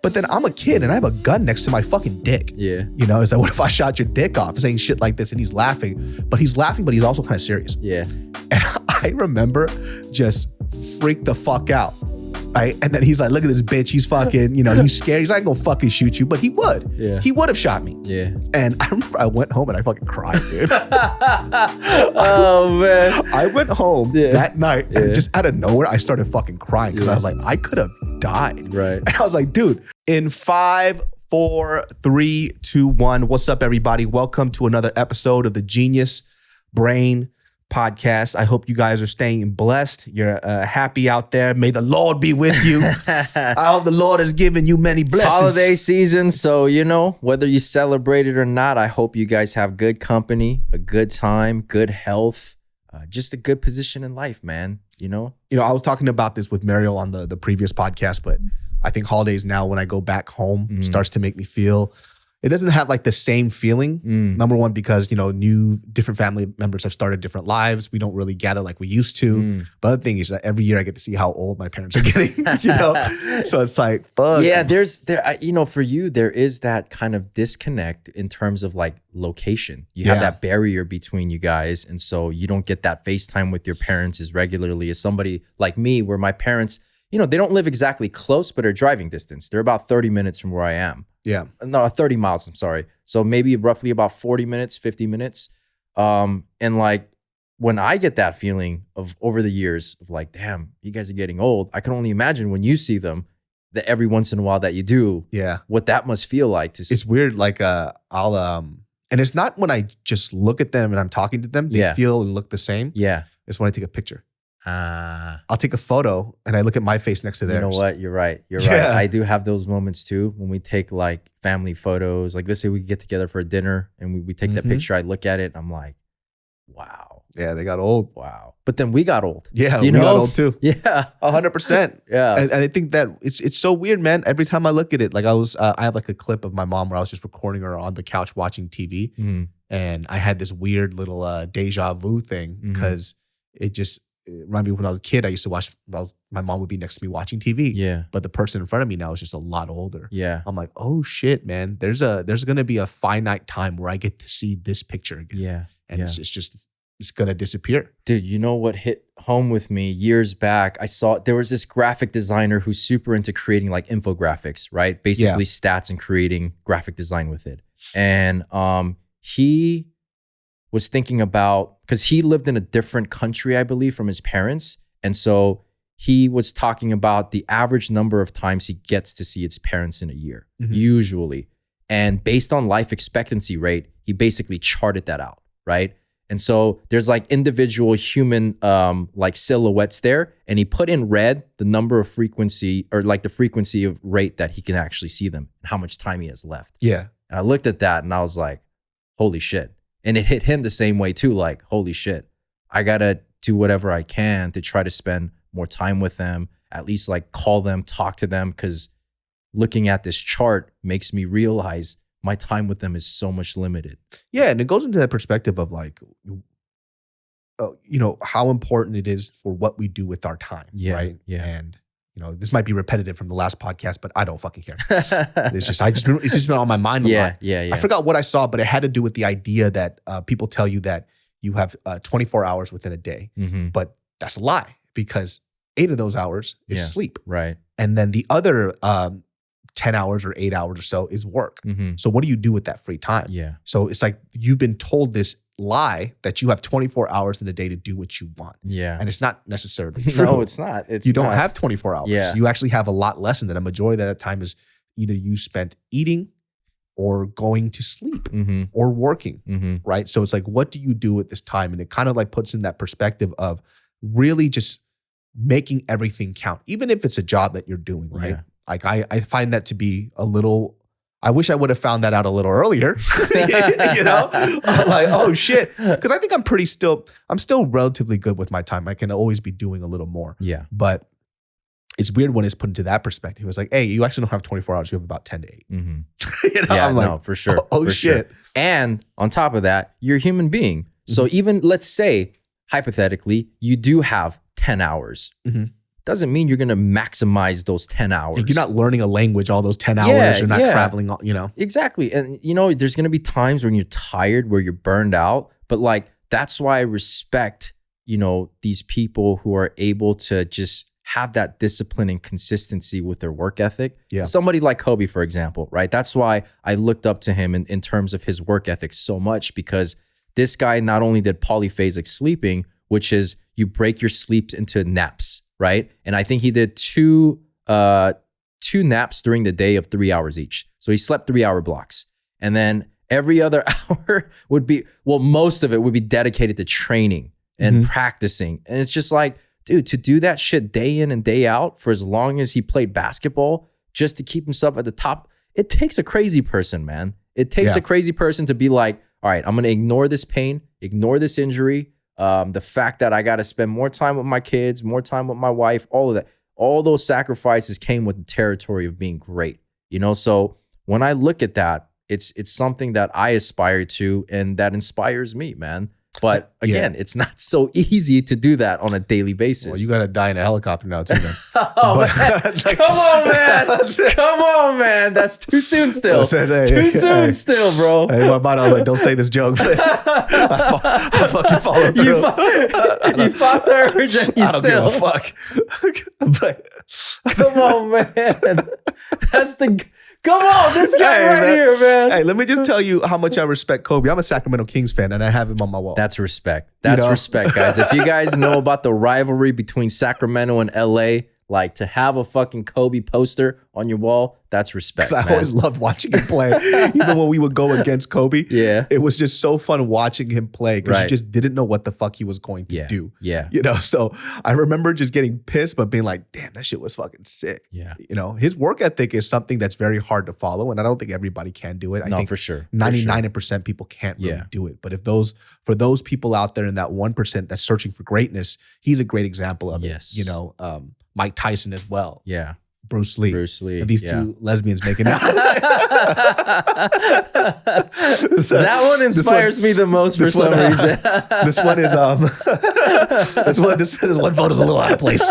But then I'm a kid and I have a gun next to my fucking dick. Yeah. You know, it's like, what if I shot your dick off? Saying shit like this, and he's laughing, but he's also kind of serious. Yeah. And I remember just freak the fuck out. Right? And then he's like, look at this bitch. He's fucking, you know, he's scared. He's like, I ain't gonna fucking shoot you. But he would. Yeah. He would have shot me. Yeah. And I remember I went home and I fucking cried, dude. Oh, man. I went home that night and just out of nowhere, I started fucking crying because I was like, I could have died. Right. And I was like, dude, in 5, 4, 3, 2, 1. What's up, everybody? Welcome to another episode of the Genius Brain Podcast. I hope you guys are staying blessed. You're happy out there. May the Lord be with you. I hope the Lord has given you many blessings. It's holiday season, so you know, whether you celebrate it or not, I hope you guys have good company, a good time, good health, just a good position in life, man. You know, I was talking about this with Mariel on the previous podcast, but I think holidays now, when I go back home, starts to make me feel. It doesn't have like the same feeling. Number one, because, different family members have started different lives. We don't really gather like we used to. But the other thing is that every year I get to see how old my parents are getting, So it's like, fuck. Yeah, for you, there is that kind of disconnect in terms of like location. You have that barrier between you guys. And so you don't get that FaceTime with your parents as regularly as somebody like me, where my parents, they don't live exactly close, but are driving distance. They're about 30 minutes from where I am. Yeah. No, 30 miles, I'm sorry. So maybe roughly about 40 minutes, 50 minutes. And like when I get that feeling of over the years of like, damn, you guys are getting old. I can only imagine when you see them, that every once in a while that you do, what that must feel like. It's weird. Like I'll and it's not when I just look at them and I'm talking to them, they feel and look the same. Yeah. It's when I take a picture. I'll take a photo and I look at my face next to theirs. You know what? You're right. Right. I do have those moments too when we take like family photos. Like let's say we get together for a dinner and we take that picture. I look at it and I'm like, wow. Yeah, they got old. Wow. But then we got old. Yeah, we got old too. Yeah. 100%. Yeah. And I think that it's so weird, man. Every time I look at it, like I have like a clip of my mom where I was just recording her on the couch watching TV. And I had this weird little deja vu thing because it reminded me when I was a kid, I used to watch, my mom would be next to me watching TV. Yeah. But the person in front of me now is just a lot older. Yeah. I'm like, oh shit, man. There's going to be a finite time where I get to see this picture again. Yeah. And it's going to disappear. Dude, you know what hit home with me years back? I saw there was this graphic designer who's super into creating like infographics, right? Basically stats and creating graphic design with it. And he was thinking about, because he lived in a different country, I believe, from his parents. And so he was talking about the average number of times he gets to see his parents in a year, usually. And based on life expectancy rate, he basically charted that out, right? And so there's like individual human like silhouettes there. And he put in red the number of frequency, or like the frequency of rate that he can actually see them and how much time he has left. Yeah. And I looked at that and I was like, holy shit. And it hit him the same way too. Like, holy shit, I gotta do whatever I can to try to spend more time with them, at least like call them, talk to them. Cause looking at this chart makes me realize my time with them is so much limited. Yeah. And it goes into that perspective of like, how important it is for what we do with our time. Yeah, right. Yeah. And this might be repetitive from the last podcast, but I don't fucking care. It's just been on my mind a lot. Yeah. I forgot what I saw, but it had to do with the idea that people tell you that you have 24 hours within a day, but that's a lie because 8 of those hours is sleep. Right. And then the other 10 hours or 8 hours or so is work. So what do you do with that free time? Yeah. So it's like you've been told this lie that you have 24 hours in a day to do what you want. Yeah. And it's not necessarily true. No, it's not. You don't have 24 hours. Yeah. You actually have a lot less than that. A majority of that time is either you spent eating or going to sleep or working, right? So it's like, what do you do with this time? And it kind of like puts in that perspective of really just making everything count, even if it's a job that you're doing, right? Yeah. Like I find that to be a little, I wish I would have found that out a little earlier, I'm like, oh shit. Because I think I'm still relatively good with my time. I can always be doing a little more. Yeah. But it's weird when it's put into that perspective. It's like, hey, you actually don't have 24 hours. You have about 10 to 8. Yeah, I'm like, no, for sure. Oh for shit. Sure. And on top of that, you're a human being. So even let's say, hypothetically, you do have 10 hours. doesn't mean you're going to maximize those 10 hours. You're not learning a language all those 10 hours. You're not traveling, you know. Exactly. And, you know, there's going to be times when you're tired, where you're burned out. But like, that's why I respect, you know, these people who are able to just have that discipline and consistency with their work ethic. Yeah. Somebody like Kobe, for example, right? That's why I looked up to him in terms of his work ethic so much, because this guy not only did polyphasic sleeping, which is you break your sleeps into naps, right? And I think he did two naps during the day of 3 hours each. So he slept 3-hour blocks. And then every other hour would be, well, most of it would be dedicated to training and practicing. And it's just like, dude, to do that shit day in and day out for as long as he played basketball, just to keep himself at the top, it takes a crazy person, man. It takes a crazy person to be like, all right, I'm going to ignore this pain, ignore this injury, the fact that I got to spend more time with my kids, more time with my wife, all of that. All those sacrifices came with the territory of being great, you know? So when I look at that, it's something that I aspire to and that inspires me, man. But again, it's not so easy to do that on a daily basis. Well, you got to die in a helicopter now too, man. Man. Like, come on, man. Come on, man. That's too soon still. Too soon still, bro. Hey, my mind, I was like, don't say this joke. I fucking followed through. You fought the urge and you I don't give a fuck. Come on, man. That's the... Come on, this guy here, man. Hey, let me just tell you how much I respect Kobe. I'm a Sacramento Kings fan, and I have him on my wall. That's respect. That's respect, guys. If you guys know about the rivalry between Sacramento and LA, like to have a fucking Kobe poster on your wall, that's respect. Because I always loved watching him play. Even when we would go against Kobe, it was just so fun watching him play because you just didn't know what the fuck he was going to do. Yeah. You know, so I remember just getting pissed, but being like, damn, that shit was fucking sick. Yeah. You know, his work ethic is something that's very hard to follow, and I don't think everybody can do it. I think for sure. 99% people can't really do it. But for those people out there in that 1% that's searching for greatness, he's a great example of it. You know, Mike Tyson as well. Yeah. Bruce Lee. And these two lesbians making out. That one inspires me the most for some reason. This one is this one photo's a little out of place.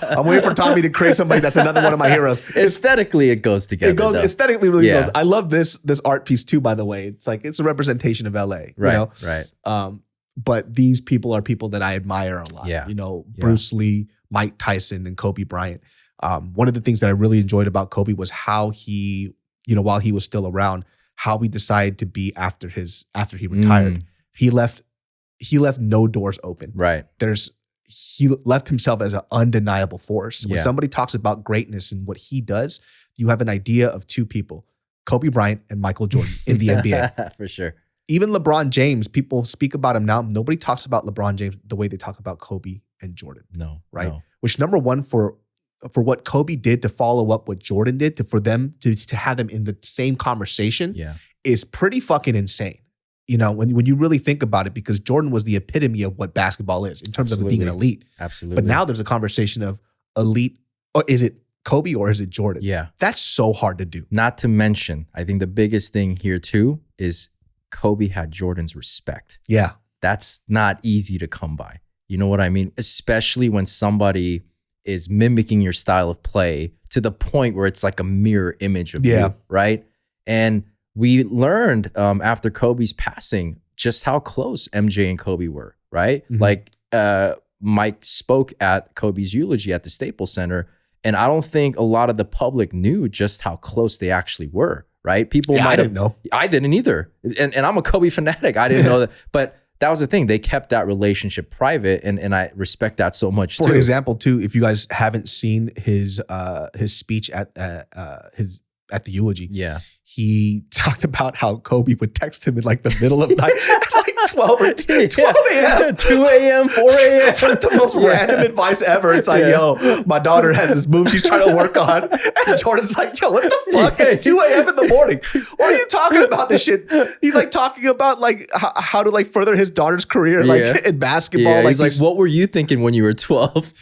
I'm waiting for Tommy to create somebody that's another one of my heroes. Aesthetically, it goes together. It goes aesthetically really goes. I love this art piece too, by the way. It's like it's a representation of LA. You know? But these people are people that I admire a lot. You know, Bruce Lee, Mike Tyson, and Kobe Bryant. One of the things that I really enjoyed about Kobe was how he, you know, while he was still around, how he decided to be after he retired. He left no doors open. He left himself as an undeniable force. When somebody talks about greatness and what he does, you have an idea of two people, Kobe Bryant and Michael Jordan in the NBA. For sure. Even LeBron James, people speak about him now. Nobody talks about LeBron James the way they talk about Kobe and Jordan. Which number one, for what Kobe did to follow up what Jordan did, for them to have them in the same conversation is pretty fucking insane. You know, when you really think about it, because Jordan was the epitome of what basketball is in terms of being an elite. But now there's a conversation of elite. Or is it Kobe or is it Jordan? That's so hard to do. Not to mention, I think the biggest thing here too is Kobe had Jordan's respect. That's not easy to come by. You know what I mean? Especially when somebody is mimicking your style of play to the point where it's like a mirror image of you, right? And we learned after Kobe's passing just how close MJ and Kobe were, right? Like Mike spoke at Kobe's eulogy at the Staples Center, and I don't think a lot of the public knew just how close they actually were, right? People might have, I didn't know. I didn't either. And I'm a Kobe fanatic. I didn't know that. But that was the thing. They kept that relationship private, and I respect that so much too. For example, too, if you guys haven't seen his speech at the eulogy, he talked about how Kobe would text him in like the middle of the night at like 12 or 12 a.m. 2 a.m., 4 a.m. Like the most random advice ever. It's like, yo, my daughter has this move she's trying to work on. And Jordan's like, yo, what the fuck? It's 2 a.m. in the morning. What are you talking about this shit? He's like talking about like how to like further his daughter's career like in basketball. He's like, what were you thinking when you were 12?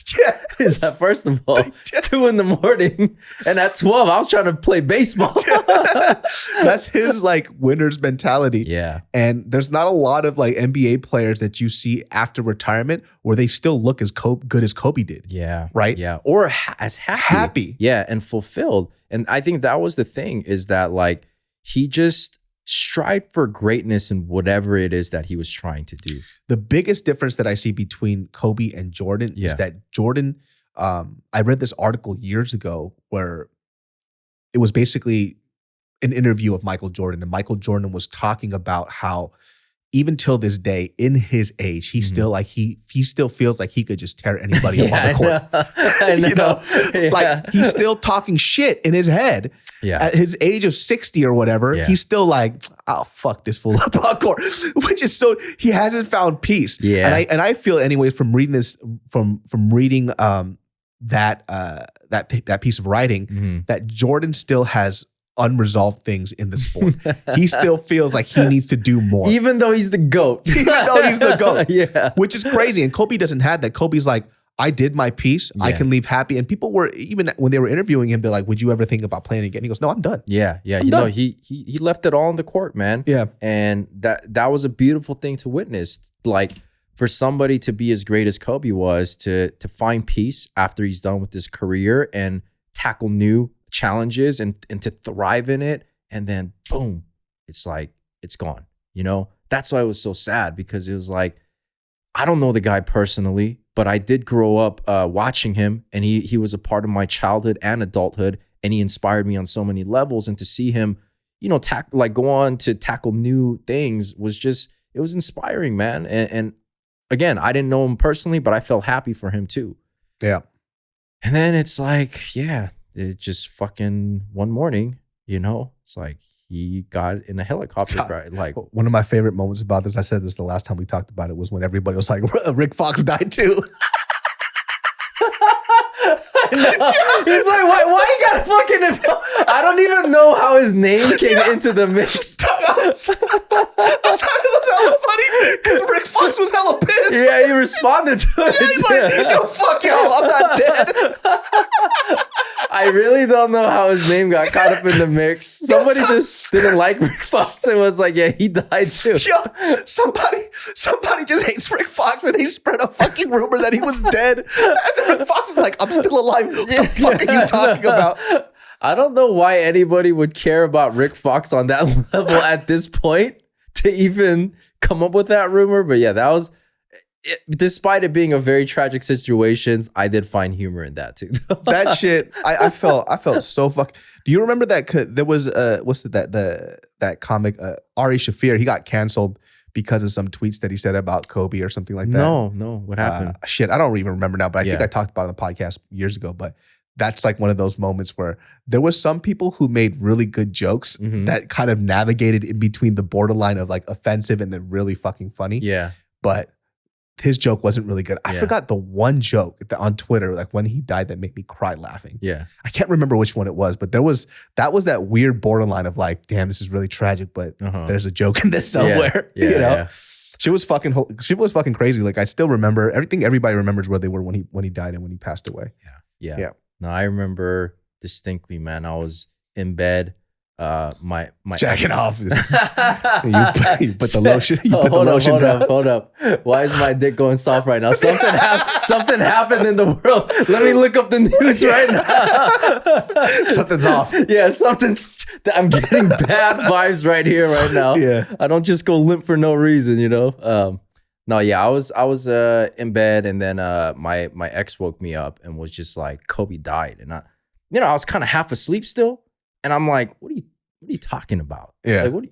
Is that first of all, it's 2 in the morning. And at 12, I was trying to play baseball. That's his like winner's mentality. And there's not a lot of like NBA players that you see after retirement where they still look as good as Kobe did. Yeah. Right? Yeah. Or as happy. Yeah. And fulfilled. And I think that was the thing, is that like he just strived for greatness in whatever it is that he was trying to do. The biggest difference that I see between Kobe and Jordan is that Jordan, I read this article years ago where it was basically an interview of Michael Jordan, and Michael Jordan was talking about how even till this day, in his age, he's still like he still feels like he could just tear anybody up on the court. I know. You know, like he's still talking shit in his head. Yeah. At his age of 60 or whatever, he's still like, "I'll fuck this fool up on court," which is so he hasn't found peace. Yeah. And I feel anyways from reading this from reading that piece of writing that Jordan still has unresolved things in the sport. He still feels like he needs to do more. Even though he's the GOAT. Yeah. Which is crazy. And Kobe doesn't have that. Kobe's like, I did my piece. I can leave happy. And people were, even when they were interviewing him, they're like, would you ever think about playing again? He goes, no, I'm done. Yeah. I'm done. He left it all on the court, man. Yeah. And that was a beautiful thing to witness. Like, for somebody to be as great as Kobe was, to find peace after he's done with his career and tackle new challenges and to thrive in it, and then boom, it's like it's gone. You know, that's why it was so sad, because it was like, I don't know the guy personally, but I did grow up watching him, and he was a part of my childhood and adulthood, and he inspired me on so many levels. And to see him, you know, go on to tackle new things was just, it was inspiring, man. And again, I didn't know him personally, but I felt happy for him too. Yeah. And then it's like, it just fucking one morning, you know, it's like he got in a helicopter ride. Like, one of my favorite moments about this, I said this the last time we talked about it, was when everybody was like, Rick Fox died too. He's like, why you gotta fucking, I don't even know how his name came into the mix. I thought it was hella funny because Rick Fox was hella pissed. Yeah, he responded to it. Yeah, he's like, yo, fuck y'all, I'm not dead. I really don't know how his name got caught up in the mix. Somebody just didn't like Rick Fox and was like, yeah, he died too. Yo, somebody just hates Rick Fox, and he spread a fucking rumor that he was dead. And then Rick Fox is like, I'm still alive. What the fuck are you talking about? I don't know why anybody would care about Rick Fox on that level at this point to even come up with that rumor. But yeah, that was, despite it being a very tragic situation, I did find humor in that too. That shit, I felt so fuck. Do you remember that there was that comic Ari Shaffir? He got canceled because of some tweets that he said about Kobe or something like that. No, what happened? Shit, I don't even remember now, but I think I talked about it on the podcast years ago. But that's like one of those moments where there was some people who made really good jokes that kind of navigated in between the borderline of like offensive and then really fucking funny. Yeah. But his joke wasn't really good. I forgot the one joke on Twitter, like when he died, that made me cry laughing. Yeah. I can't remember which one it was, but that was that weird borderline of like, damn, this is really tragic, but there's a joke in this somewhere. Yeah, you know? Yeah. She was fucking crazy. Like, I still remember everything. Everybody remembers where they were when he died and when he passed away. Yeah. No, I remember distinctly, man. I was in bed. My jacking off. You put the lotion. You put the lotion down. Hold up. Why is my dick going soft right now? Something happened in the world. Let me look up the news right now. Something's off. Yeah, I'm getting bad vibes right here, right now. Yeah. I don't just go limp for no reason, you know. No, yeah, I was in bed, and then my ex woke me up and was just like, Kobe died, and I was kind of half asleep still, and I'm like, what are you talking about? Yeah, like,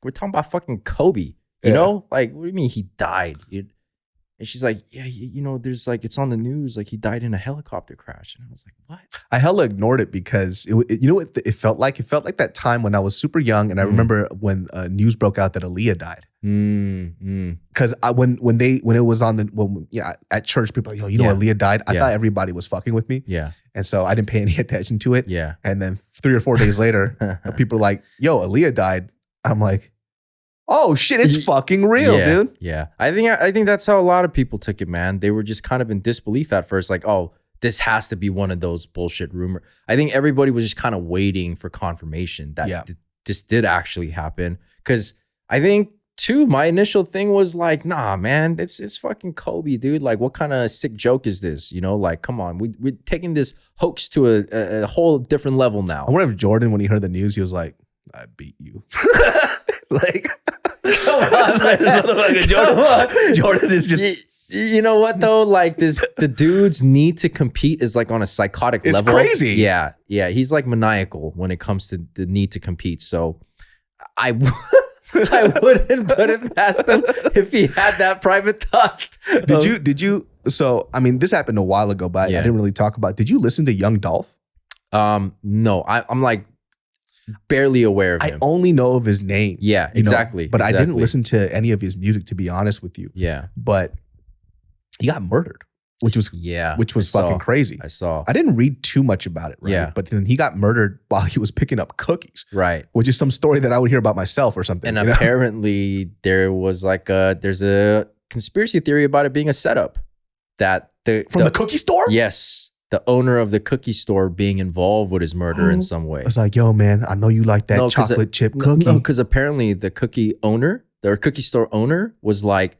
we're talking about fucking Kobe, you know? Like, what do you mean he died? And she's like, yeah, there's like, it's on the news, like he died in a helicopter crash, and I was like, what? I hella ignored it because you know what it felt like? It felt like that time when I was super young, and I remember when news broke out that Aaliyah died. Because when it was on at church, people were like, yo, Aaliyah died. I thought everybody was fucking with me. Yeah. And so I didn't pay any attention to it. Yeah. And then 3 or 4 days later, people were like, yo, Aaliyah died. I'm like, oh shit, it's fucking real, dude. Yeah. I think that's how a lot of people took it, man. They were just kind of in disbelief at first, like, oh, this has to be one of those bullshit rumors. I think everybody was just kind of waiting for confirmation that this did actually happen. Because I think two, my initial thing was like, nah, man, it's fucking Kobe, dude. Like, what kind of sick joke is this? You know, like, come on, we're taking this hoax to a whole different level now. I wonder if Jordan, when he heard the news, he was like, I beat you. Like, come on, Jordan is just. You know what though? Like the dude's need to compete is like on a psychotic level. It's crazy. Yeah. He's like maniacal when it comes to the need to compete. So I wouldn't put it past him if he had that private thought. Did you? So I mean, this happened a while ago, but I didn't really talk about it. Did you listen to Young Dolph? No, I'm like barely aware of him. I only know of his name. Yeah, exactly. But I didn't listen to any of his music, to be honest with you. Yeah. But he got murdered, which was fucking crazy. I saw. I didn't read too much about it, right? Yeah. But then he got murdered while he was picking up cookies. Right. Which is some story that I would hear about myself or something. And apparently there was like there's a conspiracy theory about it being a setup. That the cookie store? Yes. The owner of the cookie store being involved with his murder in some way. It's like, yo, man, I know you like that chocolate chip cookie. No, because apparently the cookie store owner was like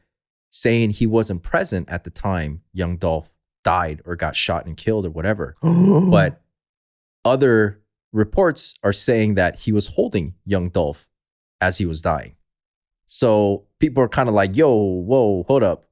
saying he wasn't present at the time Young Dolph died or got shot and killed or whatever. But other reports are saying that he was holding Young Dolph as he was dying. So people are kind of like, yo, whoa, hold up.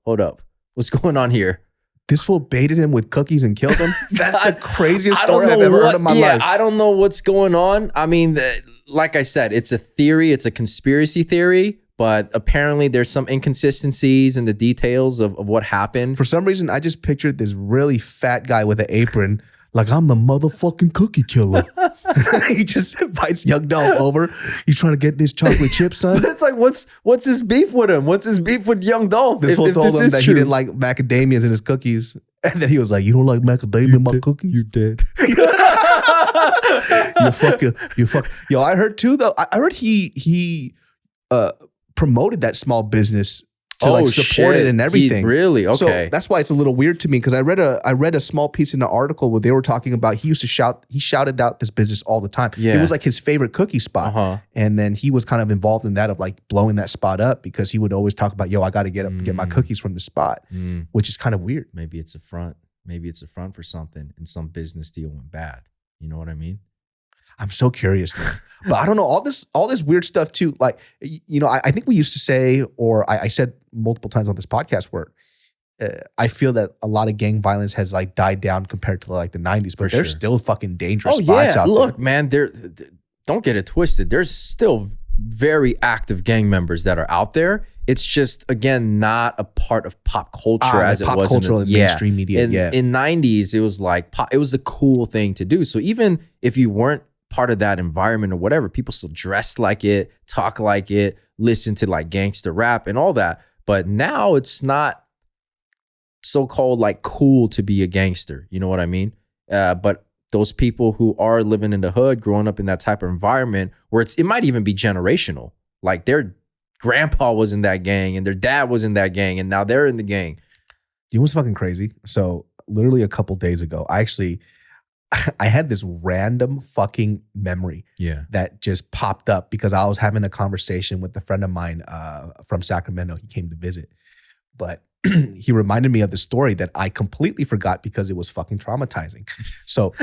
What's going on here? This fool baited him with cookies and killed him? That's the craziest story I've ever heard in my life. I don't know what's going on. I mean, like I said, it's a theory. It's a conspiracy theory. But apparently there's some inconsistencies in the details of what happened. For some reason, I just pictured this really fat guy with an apron, like, I'm the motherfucking cookie killer. He just invites Young Dolph over. You trying to get this chocolate chip, son? But it's like, what's his beef with him? What's his beef with Young Dolph? This fool told him that he didn't like macadamias in his cookies. And then he was like, you don't like macadamia in my cookies? You're dead. You fucking. Yo, I heard too, though. I heard he promoted that small business to support it and everything. Really? Okay. So that's why it's a little weird to me, because I read a small piece in the article where they were talking about he shouted out this business all the time. Yeah. It was like his favorite cookie spot. And then he was kind of involved in that, of like blowing that spot up, because he would always talk about, yo, I got to get my cookies from the spot, which is kind of weird. Maybe it's a front. Maybe it's a front for something, and some business deal went bad. You know what I mean? I'm so curious now. But I don't know, all this weird stuff too. Like, you know, I think we used to say, or I said multiple times on this podcast, where I feel that a lot of gang violence has like died down compared to like the 90s, but there's still fucking dangerous spots out there. Look, man, don't get it twisted. There's still very active gang members that are out there. It's just, again, not a part of pop culture as it was in the mainstream media. In 90s, it was like, it was a cool thing to do. So even if you weren't part of that environment or whatever, people still dressed like it, talk like it, listen to like gangster rap and all that. But now it's not so-called like cool to be a gangster. You know what I mean? But those people who are living in the hood, growing up in that type of environment, where it might even be generational. Like their grandpa was in that gang and their dad was in that gang, and now they're in the gang. You know what's fucking crazy? So literally a couple days ago, I had this random fucking memory that just popped up because I was having a conversation with a friend of mine from Sacramento. He came to visit, but he reminded me of the story that I completely forgot because it was fucking traumatizing. So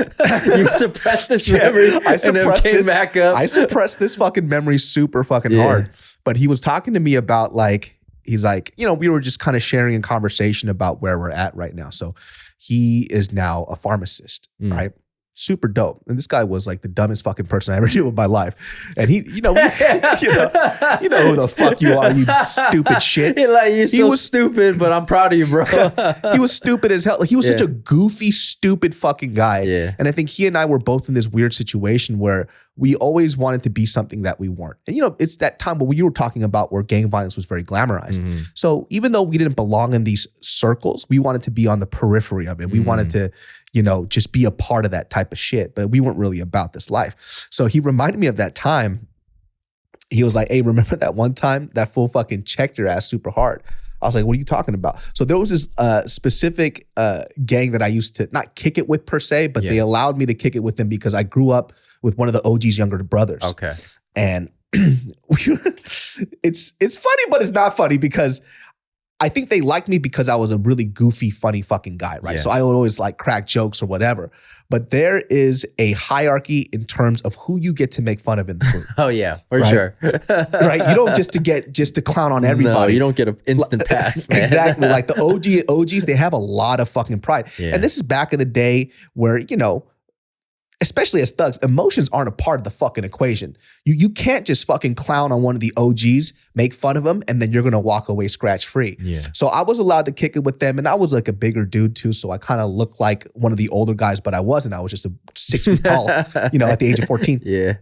you suppressed this memory and it came back up. I suppressed this fucking memory super fucking hard. But he was talking to me about like, he's like, you know, we were just kind of sharing a conversation about where we're at right now. So he is now a pharmacist, right? Super dope. And this guy was like the dumbest fucking person I ever knew in my life. And he, you know who the fuck you are, you stupid shit. You're stupid, but I'm proud of you, bro. He was stupid as hell. Like, he was such a goofy, stupid fucking guy. Yeah. And I think he and I were both in this weird situation where we always wanted to be something that we weren't. And, you know, it's that time what you were talking about where gang violence was very glamorized. So even though we didn't belong in these circles, we wanted to be on the periphery of it. We wanted to, you know, just be a part of that type of shit. But we weren't really about this life. So he reminded me of that time. He was like, hey, remember that one time that fool fucking checked your ass super hard? I was like, what are you talking about? So there was this specific gang that I used to not kick it with per se, but they allowed me to kick it with them because I grew up with one of the OG's younger brothers. Okay. And it's funny, but it's not funny because I think they liked me because I was a really goofy, funny fucking guy, right? Yeah. So I would always like crack jokes or whatever. But there is a hierarchy in terms of who you get to make fun of in the group. Oh yeah, for right? sure. Right? You don't just to clown on everybody. No, you don't get an instant pass, man. Exactly. Like the OGs, they have a lot of fucking pride. Yeah. And this is back in the day where, you know, especially as thugs, emotions aren't a part of the fucking equation. You can't just fucking clown on one of the OGs, make fun of them, and then you're gonna walk away scratch free. Yeah. So I was allowed to kick it with them, and I was like a bigger dude too, so I kind of looked like one of the older guys, but I wasn't. I was just 6 feet tall, you know, at the age of 14. Yeah.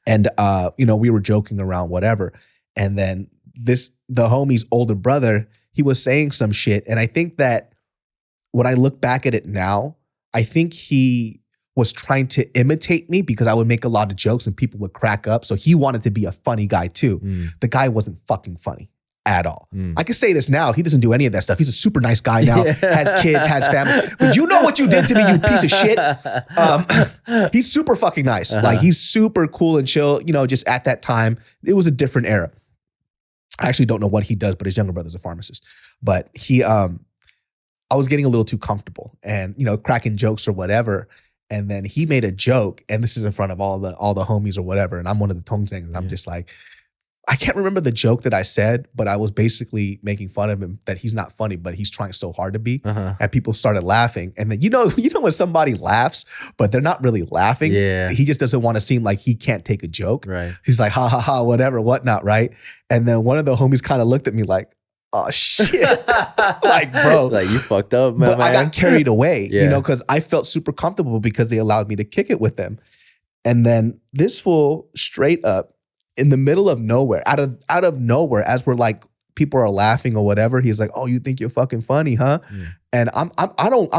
And you know, we were joking around, whatever. And then the homie's older brother, he was saying some shit, and I think that when I look back at it now, I think he was trying to imitate me because I would make a lot of jokes and people would crack up. So he wanted to be a funny guy too. The guy wasn't fucking funny at all. I can say this now. He doesn't do any of that stuff. He's a super nice guy now, has kids, has family. But you know what you did to me, you piece of shit. He's super fucking nice. Like he's super cool and chill. You know, just at that time, it was a different era. I actually don't know what he does, but his younger brother's a pharmacist. But I was getting a little too comfortable and, you know, cracking jokes or whatever. And then he made a joke, and this is in front of all the homies or whatever. And I'm one of the tongue singers. And I'm just like, I can't remember the joke that I said, but I was basically making fun of him that he's not funny, but he's trying so hard to be. And people started laughing. And then you know when somebody laughs, but they're not really laughing. Yeah. He just doesn't want to seem like he can't take a joke. Right. He's like, ha ha ha, whatever, whatnot, right? And then one of the homies kind of looked at me like, oh shit. Like, bro. Like, you fucked up, man. But I got carried away, Yeah. you know, because I felt super comfortable because they allowed me to kick it with them. And then this fool straight up in the middle of nowhere, out of nowhere, as we're like, people are laughing or whatever, he's like, oh, you think you're fucking funny, huh? And I'm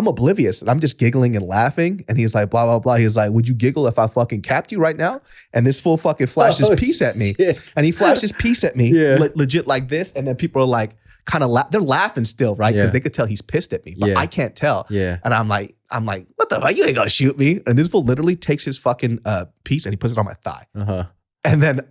oblivious. And I'm just giggling and laughing. And he's like, blah, blah, blah. He's like, would you giggle if I fucking capped you right now? And this fool fucking flashed his piece at me. Shit. And he flashed his piece at me, legit like this. And then people are like, kind of they're laughing still, right? Because they could tell he's pissed at me, but I can't tell. Yeah. And I'm like, what the fuck? You ain't gonna shoot me. And this fool literally takes his fucking piece and he puts it on my thigh. And then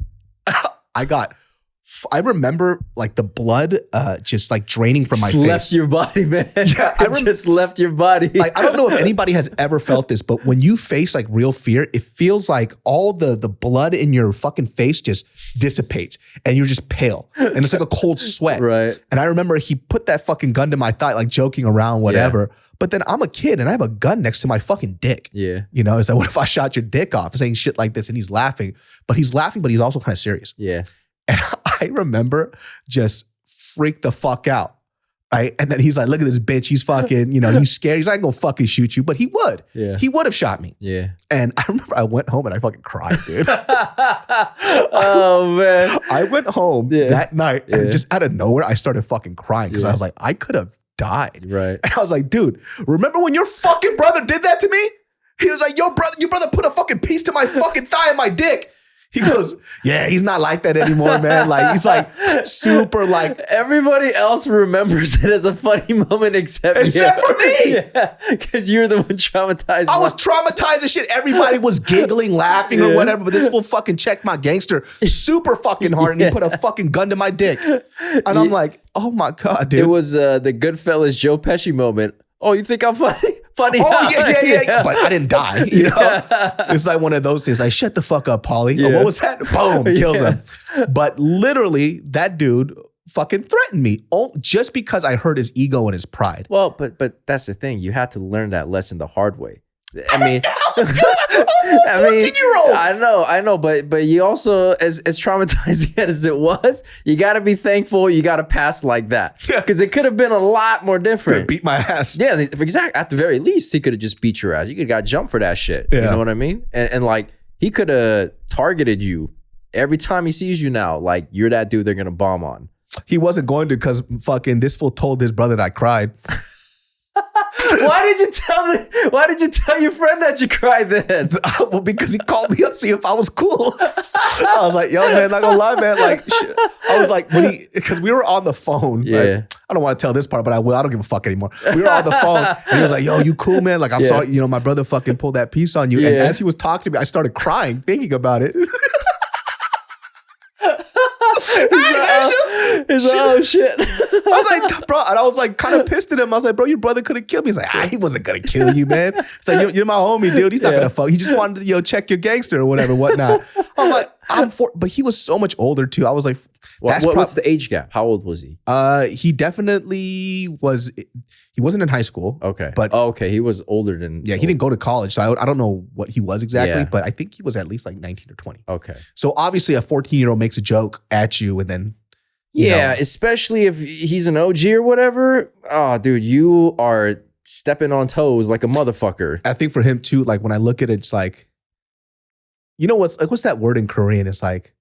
I remember like the blood just like draining from my face. Left your body, man. Yeah, just left your body. Like, I don't know if anybody has ever felt this, but when you face like real fear, it feels like all the blood in your fucking face just dissipates and you're just pale. And it's like a cold sweat. Right. And I remember he put that fucking gun to my thigh, like joking around, whatever. Yeah. But then I'm a kid and I have a gun next to my fucking dick. Yeah. You know, it's like, what if I shot your dick off? Saying shit like this and he's laughing. But he's laughing, but he's also kind of serious. Yeah. And I remember just freak the fuck out. Right. And then he's like, look at this bitch. He's fucking, you know, he's scared. He's not gonna fucking shoot you, but he would. Yeah. He would have shot me. Yeah. And I remember I went home and I fucking cried, dude. Oh, man. I went home that night and just out of nowhere, I started fucking crying because I was like, I could have died. Right. And I was like, dude, remember when your fucking brother did that to me? He was like, your brother put a fucking piece to my fucking thigh and my dick. He goes, yeah, he's not like that anymore, man. Like, he's like super like. Everybody else remembers it as a funny moment except for me. Yeah, because you're the one traumatized. I was traumatized as shit. Everybody was giggling, laughing or whatever, but this fool fucking checked my gangster super fucking hard and he put a fucking gun to my dick. And I'm like, oh my God, dude. It was the Goodfellas Joe Pesci moment. Oh, you think I'm funny? Funny. Oh, yeah. But I didn't die, you know? It's like one of those things. Like, shut the fuck up, Paulie. Yeah. Oh, what was that? Boom, kills him. But literally, that dude fucking threatened me just because I hurt his ego and his pride. Well, but that's the thing. You had to learn that lesson the hard way. I mean, I mean, 14-year-old. I know, but you also, as traumatizing as it was, you got to be thankful you got to pass like that because it could have been a lot more different. Beat my ass. Yeah, exactly. At the very least, he could have just beat your ass. You could have got jumped for that shit. Yeah. You know what I mean? And like he could have targeted you every time he sees you now. Like you're that dude they're gonna bomb on. He wasn't going to because fucking this fool told his brother that I cried. Why did you tell your friend that you cried then? Well, because he called me up to see if I was cool. I was like, yo, man, not gonna lie, man. Like, shit. I was like, because we were on the phone. Yeah. Right? I don't want to tell this part, but I will. I don't give a fuck anymore. We were on the phone and he was like, yo, you cool, man? Like, I'm sorry, you know, my brother fucking pulled that piece on you. And as he was talking to me, I started crying, thinking about it. He's like, oh shit. I was like, bro, and I was like kind of pissed at him. I was like, bro, your brother could have killed me. He's like, he wasn't gonna kill you, man. It's like, you're my homie, dude. He's not gonna fuck. He just wanted to, check your gangster or whatever, whatnot. I'm like, but he was so much older too. I was like, what's the age gap? How old was he? He definitely was. He wasn't in high school. Okay, but okay, he was older than. Yeah, he didn't go to college, so I don't know what he was exactly, but I think he was at least like 19 or 20. Okay, so obviously a 14-year-old makes a joke at you, and then. Especially if he's an OG or whatever. Oh, dude, you are stepping on toes like a motherfucker. I think for him too, like when I look at it, it's like, what's that word in Korean? It's like,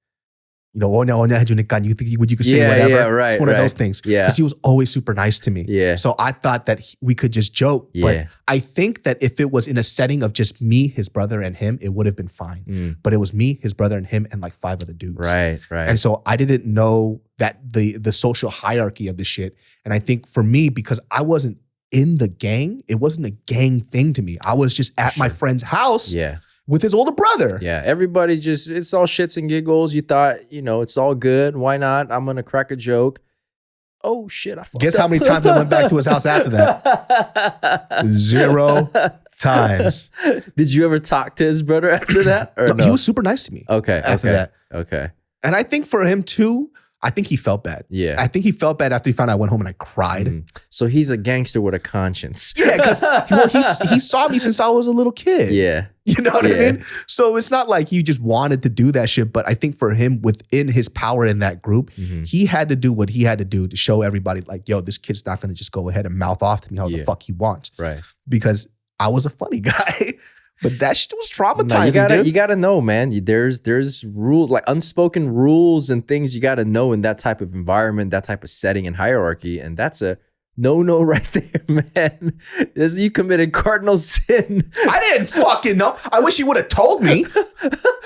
you could say whatever. Yeah, right. It's one of those things. Yeah. Because he was always super nice to me. Yeah. So I thought that we could just joke. But I think that if it was in a setting of just me, his brother, and him, it would have been fine. But it was me, his brother, and him, and like 5 other dudes. Right. And so I didn't know that the social hierarchy of the shit. And I think for me, because I wasn't in the gang, it wasn't a gang thing to me. I was just at my friend's house. Yeah. With his older brother. Yeah, everybody it's all shits and giggles. You thought, it's all good. Why not? I'm going to crack a joke. Oh, shit. Guess how many times I went back to his house after that? 0 times. Did you ever talk to his brother after that? Or no? He was super nice to me. Okay. After that. Okay. And I think for him too, I think he felt bad. Yeah. I think he felt bad after he found out I went home and I cried. So he's a gangster with a conscience. Yeah, because he saw me since I was a little kid. Yeah. You know what I mean? So it's not like he just wanted to do that shit, but I think for him, within his power in that group, he had to do what he had to do to show everybody like, yo, this kid's not going to just go ahead and mouth off to me how the fuck he wants. Right. Because I was a funny guy. But that shit was traumatizing. No, you gotta know, man. There's rules, like unspoken rules and things you gotta know in that type of environment, that type of setting and hierarchy. And that's a no right there, man. You committed cardinal sin. I didn't fucking know. I wish you would have told me.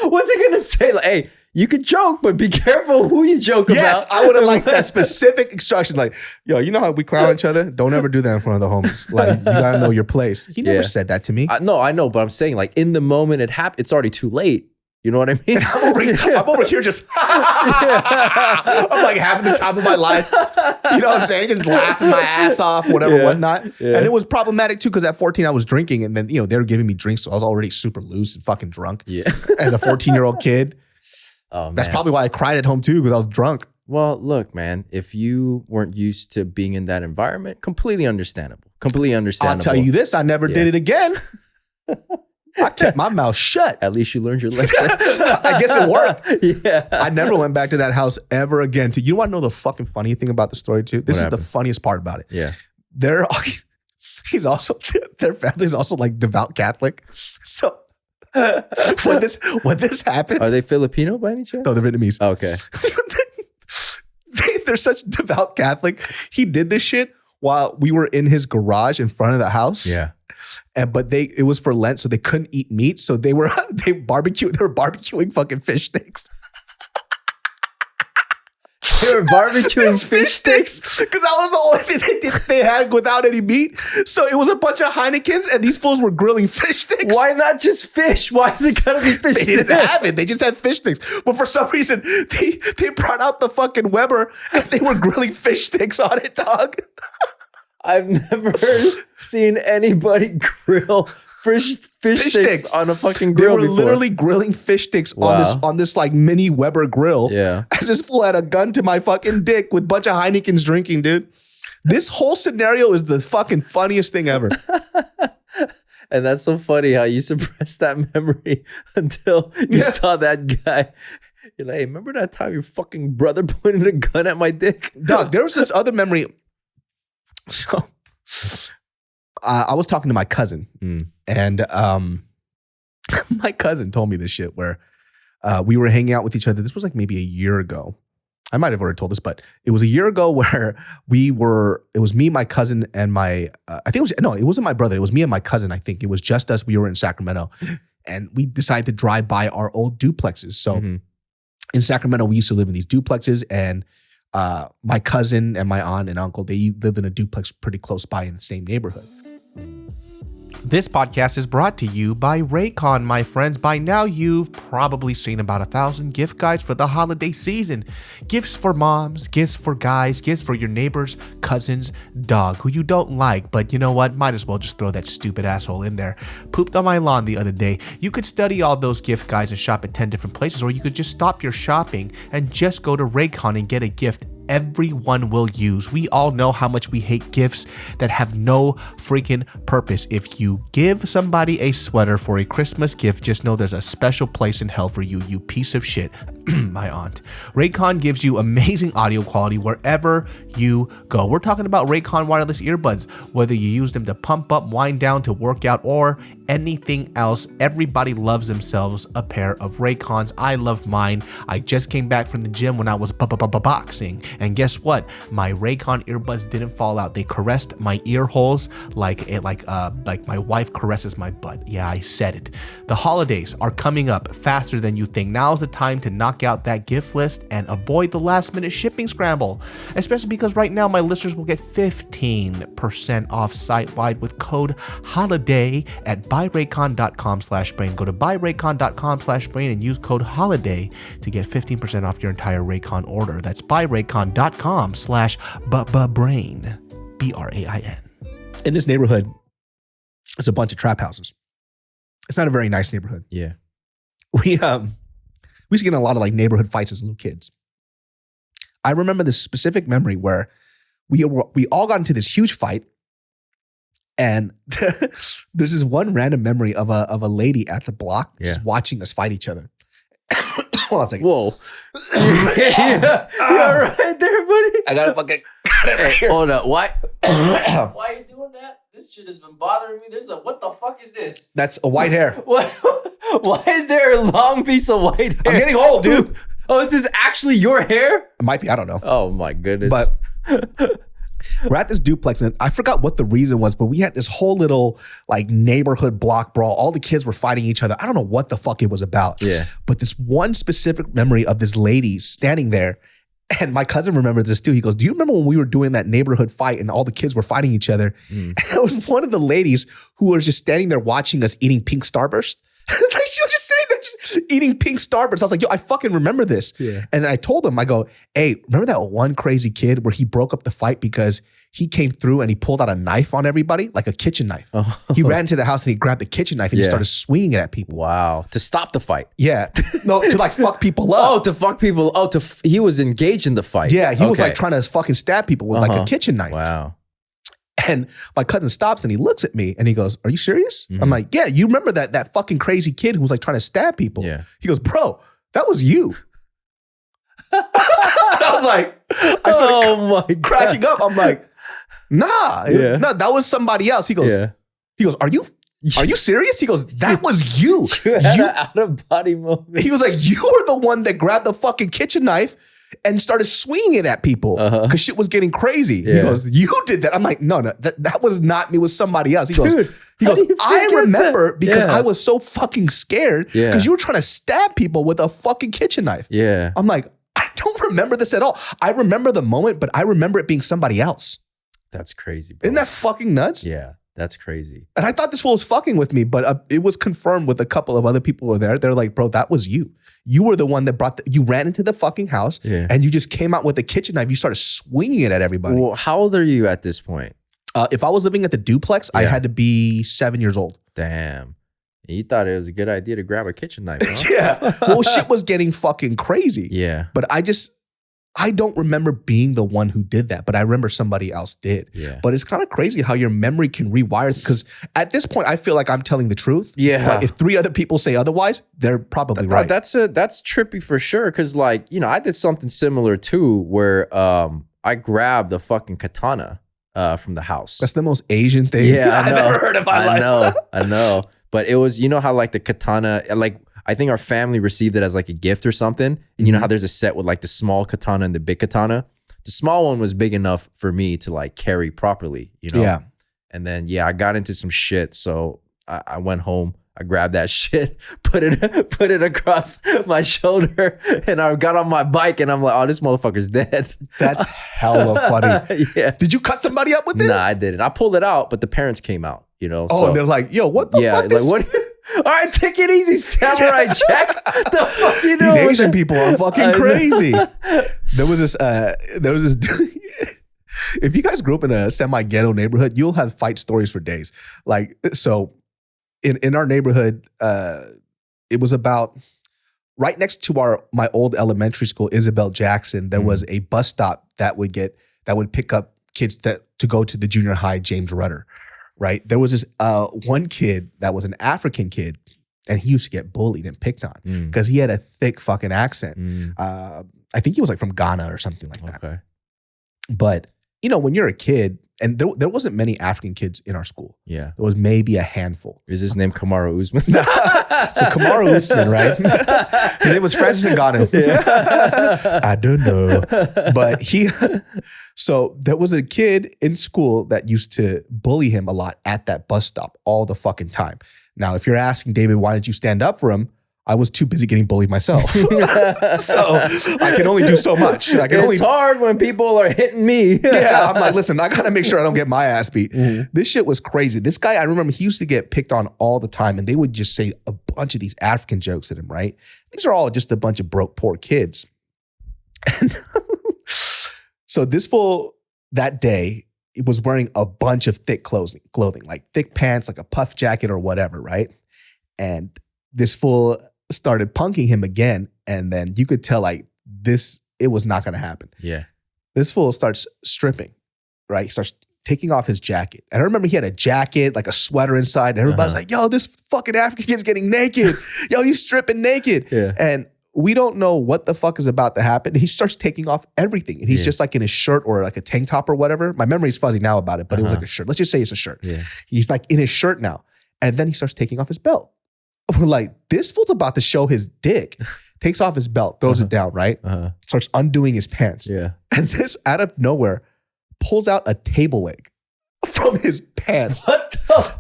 What's it gonna say? Like, hey, you could joke, but be careful who you joke about. Yes, I would have liked that specific instruction. Like, yo, you know how we clown each other? Don't ever do that in front of the homies. Like, you gotta know your place. He never said that to me. No, I know, but I'm saying like in the moment it happened, it's already too late. You know what I mean? I'm over here just, I'm like having the time of my life. You know what I'm saying? Just laughing my ass off, whatever, whatnot. Yeah. And it was problematic too, because at 14 I was drinking, and then, they were giving me drinks. So I was already super loose and fucking drunk. Yeah. As a 14-year-old kid. Oh, man. That's probably why I cried at home too, because I was drunk. Well, look, man, if you weren't used to being in that environment, completely understandable. Completely understandable. I'll tell you this, I never did it again. I kept my mouth shut. At least you learned your lesson. I guess it worked. Yeah. I never went back to that house ever again. You want to know the fucking funny thing about the story too? This is the funniest part about it. Yeah. Their family's also like devout Catholic. So when this happened. Are they Filipino by any chance? No, they're Vietnamese. Oh, okay. They're such devout Catholic. He did this shit while we were in his garage in front of the house. Yeah. But it was for Lent, so they couldn't eat meat. So they were barbecuing fucking fish sticks. They were barbecuing fish sticks because that was the only thing they had without any meat. So it was a bunch of Heinekens, and these fools were grilling fish sticks. Why not just fish? Why is it gotta be fish sticks? They didn't have it. They just had fish sticks. But for some reason, they brought out the fucking Weber, and they were grilling fish sticks on it, dog. I've never seen anybody grill fish sticks on a fucking grill. They were literally grilling fish sticks on this like mini Weber grill. Yeah. As this fool had a gun to my fucking dick with a bunch of Heinekens drinking, dude. This whole scenario is the fucking funniest thing ever. And that's so funny how you suppressed that memory until you saw that guy. You're like, hey, remember that time your fucking brother pointed a gun at my dick? Dog, there was this other memory. So I was talking to my cousin, and my cousin told me this shit where we were hanging out with each other. This was like maybe a year ago. I might have already told this, but it was a year ago where it was me, my cousin, and it wasn't my brother. It was me and my cousin, I think. It was just us. We were in Sacramento, and we decided to drive by our old duplexes. So in Sacramento, we used to live in these duplexes, and my cousin and my aunt and uncle, they lived in a duplex pretty close by in the same neighborhood. This podcast is brought to you by Raycon, my friends. By now, you've probably seen about 1,000 gift guides for the holiday season. Gifts for moms, gifts for guys, gifts for your neighbors, cousins, dog, who you don't like, but you know what? Might as well just throw that stupid asshole in there. Pooped on my lawn the other day. You could study all those gift guides and shop at 10 different places, or you could just stop your shopping and just go to Raycon and get a gift everyone will use. We all know how much we hate gifts that have no freaking purpose. If you give somebody a sweater for a Christmas gift, just know there's a special place in hell for you, you piece of shit. My aunt. Raycon gives you amazing audio quality wherever you go. We're talking about Raycon wireless earbuds. Whether you use them to pump up, wind down, to work out, or anything else, everybody loves themselves a pair of Raycons. I love mine. I just came back from the gym when I was boxing, and guess what? My Raycon earbuds didn't fall out. They caressed my ear holes like my wife caresses my butt. Yeah, I said it. The holidays are coming up faster than you think. Now's the time to knock out that gift list and avoid the last minute shipping scramble, especially because right now my listeners will get 15% off site-wide with code HOLIDAY at buyraycon.com/brain. Go to buyraycon.com/brain and use code HOLIDAY to get 15% off your entire Raycon order. That's buyraycon.com/brain. BRAIN. In this neighborhood, there's a bunch of trap houses. It's not a very nice neighborhood. Yeah. We used to get in a lot of like neighborhood fights as little kids. I remember this specific memory where we all got into this huge fight, and there's this one random memory of a lady at the block just watching us fight each other. Hold on a second. Whoa. Yeah. You all right there, buddy? I got it right here. Hold up. Why are you doing that? This shit has been bothering me. What the fuck is this? That's a white hair. What? Why is there a long piece of white hair? I'm getting old, dude. Oh, is this actually your hair? It might be. I don't know. Oh my goodness. But we're at this duplex, and I forgot what the reason was, but we had this whole little like neighborhood block brawl. All the kids were fighting each other. I don't know what the fuck it was about. Yeah. But this one specific memory of this lady standing there, and my cousin remembers this too. He goes, "Do you remember when we were doing that neighborhood fight and all the kids were fighting each other?" And it was one of the ladies who was just standing there watching us eating pink Starburst. Like she was just sitting there just eating pink Starburst. I was like, yo, I fucking remember this. Yeah. And then I told him, I go, hey, remember that one crazy kid where he broke up the fight because he came through and he pulled out a knife on everybody, like a kitchen knife. Oh. He ran into the house and he grabbed the kitchen knife and he started swinging it at people. Wow. To stop the fight. Yeah. No, to like fuck people up. Oh, to fuck people. Oh, he was engaged in the fight. Yeah. He was like trying to fucking stab people with like a kitchen knife. Wow. And my cousin stops and he looks at me and he goes, are you serious? I'm like, yeah, you remember that fucking crazy kid who was like trying to stab people? Yeah. He goes, bro, that was you. I was like, I started cracking up. I'm like, nah, no, that was somebody else. He goes, are you serious? He goes, that was you. You had an out of body moment. He was like, you were the one that grabbed the fucking kitchen knife and started swinging it at people because shit was getting crazy. He goes, you did that. I'm like, no, that was not me. It was somebody else. He goes, I remember because I was so fucking scared because you were trying to stab people with a fucking kitchen knife. Yeah. I'm like, I don't remember this at all. I remember the moment, but I remember it being somebody else. That's crazy, bro. Isn't that fucking nuts? Yeah. That's crazy. And I thought this fool was fucking with me, but it was confirmed with a couple of other people who were there. They're like, bro, that was you. You were the one that you ran into the fucking house and you just came out with a kitchen knife. You started swinging it at everybody. Well, how old are you at this point? If I was living at the duplex, I had to be 7 years old. Damn. You thought it was a good idea to grab a kitchen knife, huh? Yeah. Well, shit was getting fucking crazy. Yeah. But I don't remember being the one who did that, but I remember somebody else did. Yeah. But it's kind of crazy how your memory can rewire, because at this point, I feel like I'm telling the truth. Yeah. But if 3 other people say otherwise, they're probably right. That's trippy for sure. Cause like, I did something similar too, where I grabbed the fucking katana from the house. That's the most Asian thing I've ever heard of my life. I know. But it was, how like the katana, like, I think our family received it as like a gift or something. And you know how there's a set with like the small katana and the big katana? The small one was big enough for me to like carry properly, Yeah. And then, I got into some shit. So I went home. I grabbed that shit, put it across my shoulder, and I got on my bike, and I'm like, oh, this motherfucker's dead. That's hella funny. Yeah. Did you cut somebody up with it? Nah, I didn't. I pulled it out, but the parents came out, you know. Oh, so, they're like, yo, what the fuck? Like, what? All right, take it easy, Samurai Jack. The fuck you doing? These Asian people are fucking crazy. There was this if you guys grew up in a semi-ghetto neighborhood, you'll have fight stories for days. Like, so in our neighborhood, it was about right next to my old elementary school, Isabel Jackson, there was a bus stop that would pick up kids to go to the junior high James Rudder, right? There was this one kid that was an African kid, and he used to get bullied and picked on because he had a thick fucking accent. I think he was like from Ghana or something like that. Okay. But, you know, when you're a kid, and there wasn't many African kids in our school. Yeah. There was maybe a handful. Is his name Kamaru Usman? So Kamaru Usman, right? His name was Francis Ngannou. Yeah. I don't know. But so there was a kid in school that used to bully him a lot at that bus stop all the fucking time. Now, if you're asking, David, why did you stand up for him? I was too busy getting bullied myself. So I can only do so much. It's hard when people are hitting me. Yeah, I'm like, listen, I got to make sure I don't get my ass beat. This shit was crazy. This guy, I remember he used to get picked on all the time, and they would just say a bunch of these African jokes at him, right? These are all just a bunch of broke, poor kids. And so this fool that day, he was wearing a bunch of thick clothing, like thick pants, like a puff jacket or whatever, right? And this fool started punking him again, and then you could tell like it was not going to happen. Yeah. This fool starts stripping, right? He starts taking off his jacket. And I remember he had a jacket, like a sweater inside, and everybody's like, yo, this fucking African kid's getting naked. Yo, he's stripping naked. Yeah. And we don't know what the fuck is about to happen. He starts taking off everything. And he's just like in his shirt or like a tank top or whatever. My memory's fuzzy now about it, but it was like a shirt. Let's just say it's a shirt. Yeah. He's like in his shirt now. And then he starts taking off his belt. We're like, this fool's about to show his dick. Takes off his belt, throws it down, right? Starts undoing his pants. Yeah. And this, out of nowhere, pulls out a table leg from his pants. What the?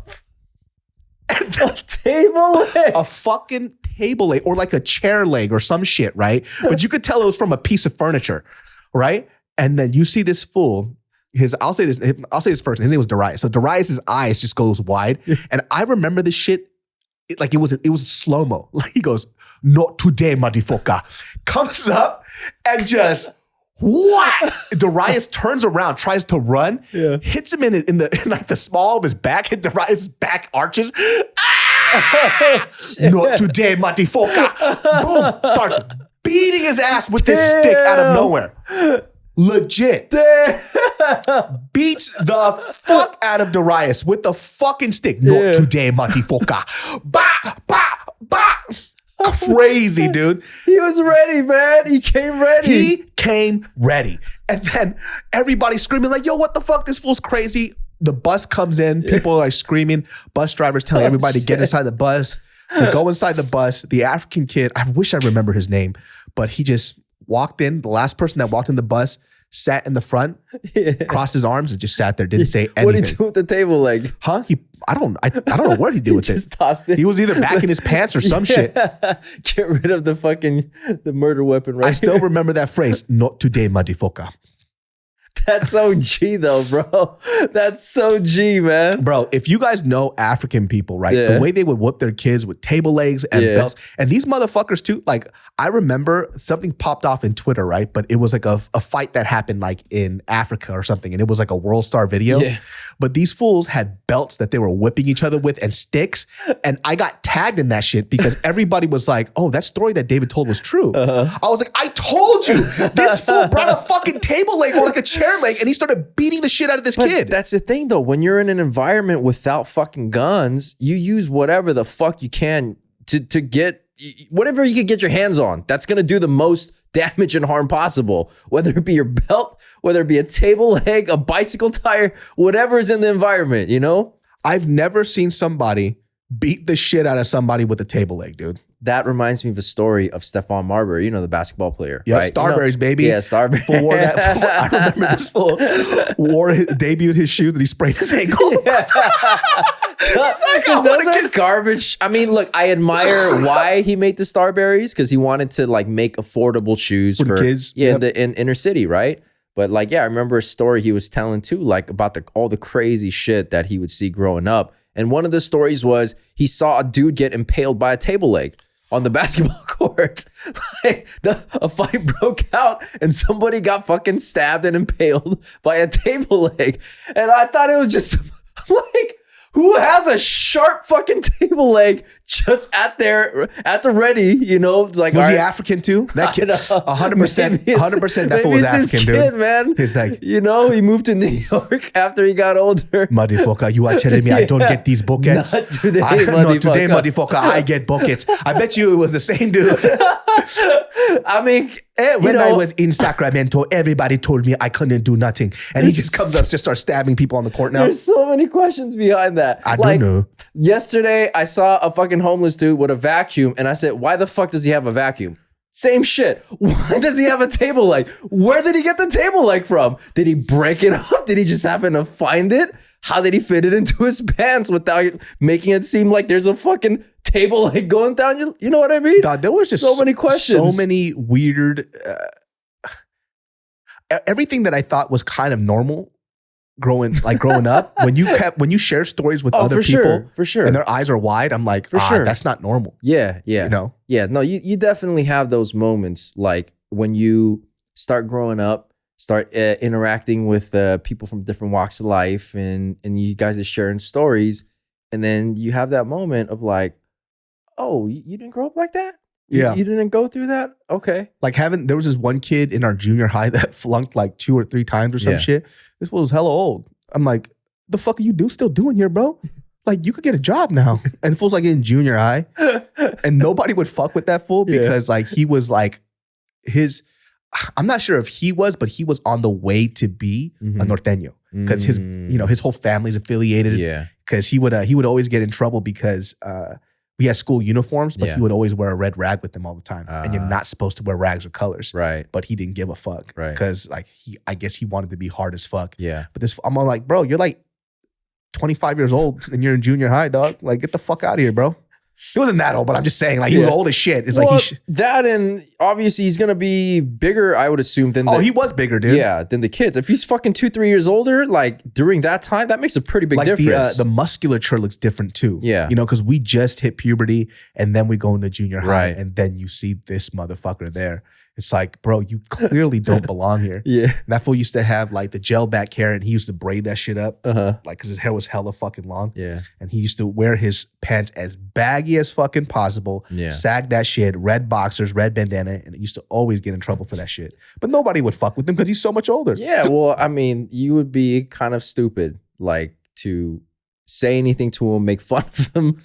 A table leg? A fucking table leg, or like a chair leg or some shit, right? But you could tell it was from a piece of furniture, right? And then you see this fool. I'll say this first. His name was Darius. So Darius's eyes just goes wide. And I remember this shit. It was slow-mo. Like he goes, not today, motherfucker. Comes up and just what? Darius turns around, tries to run, hits him in like the small of his back, and Darius' back arches. Ah! Not today, motherfucker. Boom. Starts beating his ass with this stick out of nowhere. Legit. Beats the fuck out of Darius with the fucking stick. Not today, motherfucker. Bah, bah, bah. Crazy, dude. He was ready, man. He came ready. And then everybody's screaming like, yo, what the fuck? This fool's crazy. The bus comes in. People are screaming. Bus drivers telling everybody to get inside the bus. They go inside the bus. The African kid, I wish I remember his name, but he just walked in. The last person that walked in the bus sat in the front, crossed his arms, and just sat there, didn't say anything. What did he do with the table leg? Huh? I don't know what he did with it. Tossed it. He was either back in his pants or some shit. Get rid of the murder weapon, right? I still remember that phrase, not today, motherfucker. That's so G though, bro. That's so G, man. Bro, if you guys know African people, right? The way they would whoop their kids with table legs and belts. And these motherfuckers too, like I remember something popped off in Twitter, right? But it was like a fight that happened like in Africa or something. And it was like a World Star video. Yeah. But these fools had belts that they were whipping each other with and sticks. And I got tagged in that shit because everybody was like, oh, that story that David told was true. I was like, I told you. This fool brought a fucking table leg or like a chair leg and he started beating the shit out of this kid. That's the thing though. When you're in an environment without fucking guns, you use whatever the fuck you can to get whatever you can get your hands on. That's going to do the most damage and harm possible, whether it be your belt, whether it be a table leg, a bicycle tire, whatever is in the environment, you know? I've never seen somebody beat the shit out of somebody with a table leg, dude. that reminds me of a story of Stephon Marbury, you know, the basketball player. Yeah, right? Starberries, baby. Yeah, Starberry. I remember this fool debuted his shoes and he sprayed his ankle. Yeah. Those are garbage. I mean, look, I admire why he made the Starberries because he wanted to like make affordable shoes for kids. Yeah, in inner city, right? But like, yeah, I remember a story he was telling too, like about all the crazy shit that he would see growing up. And one of the stories was he saw a dude get impaled by a table leg on the basketball court. Like, a fight broke out and somebody got fucking stabbed and impaled by a table leg. And I thought it was just like, who has a sharp fucking table leg just at the ready, you know? It's like, was he African too? That kid, 100%, 100% that fool was African, kid, dude. Man. He's like, you know, he moved to New York after he got older. Motherfucker, you are telling me I don't get these buckets? Not today, No, today, motherfucker, I get buckets. I bet you it was the same dude. I mean, when I was in Sacramento, everybody told me I couldn't do nothing. And he just comes up, just starts stabbing people on the court now. There's so many questions behind that. I don't know. Yesterday, I saw a fucking homeless dude with a vacuum, and I said, why the fuck does he have a vacuum? Same shit. Why does he have a table leg? Where did he get the table leg from? Did he break it up? Did he just happen to find it? How did he fit it into his pants without making it seem like there's a fucking table leg going down? You know what I mean? God, there was just so many questions. So many weird... everything that I thought was kind of normal growing up, when you share stories with other people, for sure, and their eyes are wide, I'm like, sure, that's not normal. Yeah. You know? Yeah, no, you definitely have those moments, like when you start growing up, start interacting with people from different walks of life, and you guys are sharing stories, and then you have that moment of like, oh, you didn't grow up like that? Yeah. You didn't go through that? Okay. Like there was this one kid in our junior high that flunked like 2 or 3 times or some shit. This fool was hella old. I'm like, the fuck are you still doing here, bro? Like, you could get a job now. And the fool's like in junior high. And nobody would fuck with that fool because like he was like I'm not sure if he was, but he was on the way to be a norteño. Because his whole family's affiliated. Yeah. Because he would always get in trouble because we had school uniforms, but he would always wear a red rag with them all the time. And you're not supposed to wear rags or colors. Right. But he didn't give a fuck. Right. Because like I guess he wanted to be hard as fuck. Yeah. But I'm all like, bro, you're like 25 years old and you're in junior high, dog. Like, get the fuck out of here, bro. He wasn't that old, but I'm just saying, like, he was old as shit. It's like that, and obviously he's gonna be bigger, I would assume, than he was bigger, dude. Yeah, than the kids. If he's fucking 2-3 years older, like during that time, that makes a pretty big difference. The musculature looks different too. Yeah. You know, because we just hit puberty and then we go into junior high, Right. and then you see this motherfucker there. It's like, bro, you clearly don't belong here. Yeah. And that fool used to have like the gel back hair, and he used to braid that shit up. Like, because his hair was hella fucking long. Yeah. And he used to wear his pants as baggy as fucking possible. Yeah. Sag that shit, red boxers, red bandana, and he used to always get in trouble for that shit. But nobody would fuck with him because he's so much older. Yeah, well, I mean, you would be kind of stupid, like, to say anything to him, make fun of him,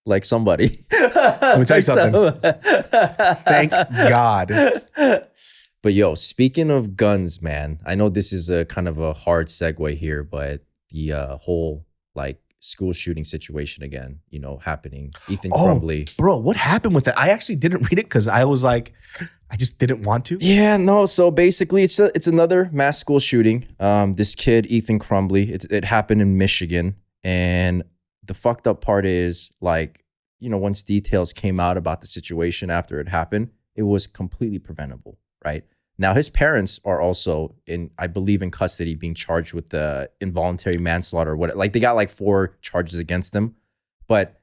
like somebody. Let me tell you something. Thank God. But yo, speaking of guns, man, I know this is a kind of a hard segue here, but the whole like school shooting situation again, you know, happening. Ethan Crumbly. Bro, what happened with that? I actually didn't read it because I was like, I just didn't want to. Yeah, no. So basically, it's another mass school shooting. This kid, Ethan Crumbly, it happened in Michigan, and the fucked up part is, like, you know, once details came out about the situation after it happened, it was completely preventable, right? Now, his parents are also I believe, in custody, being charged with the involuntary manslaughter. Like, they got like 4 charges against them. But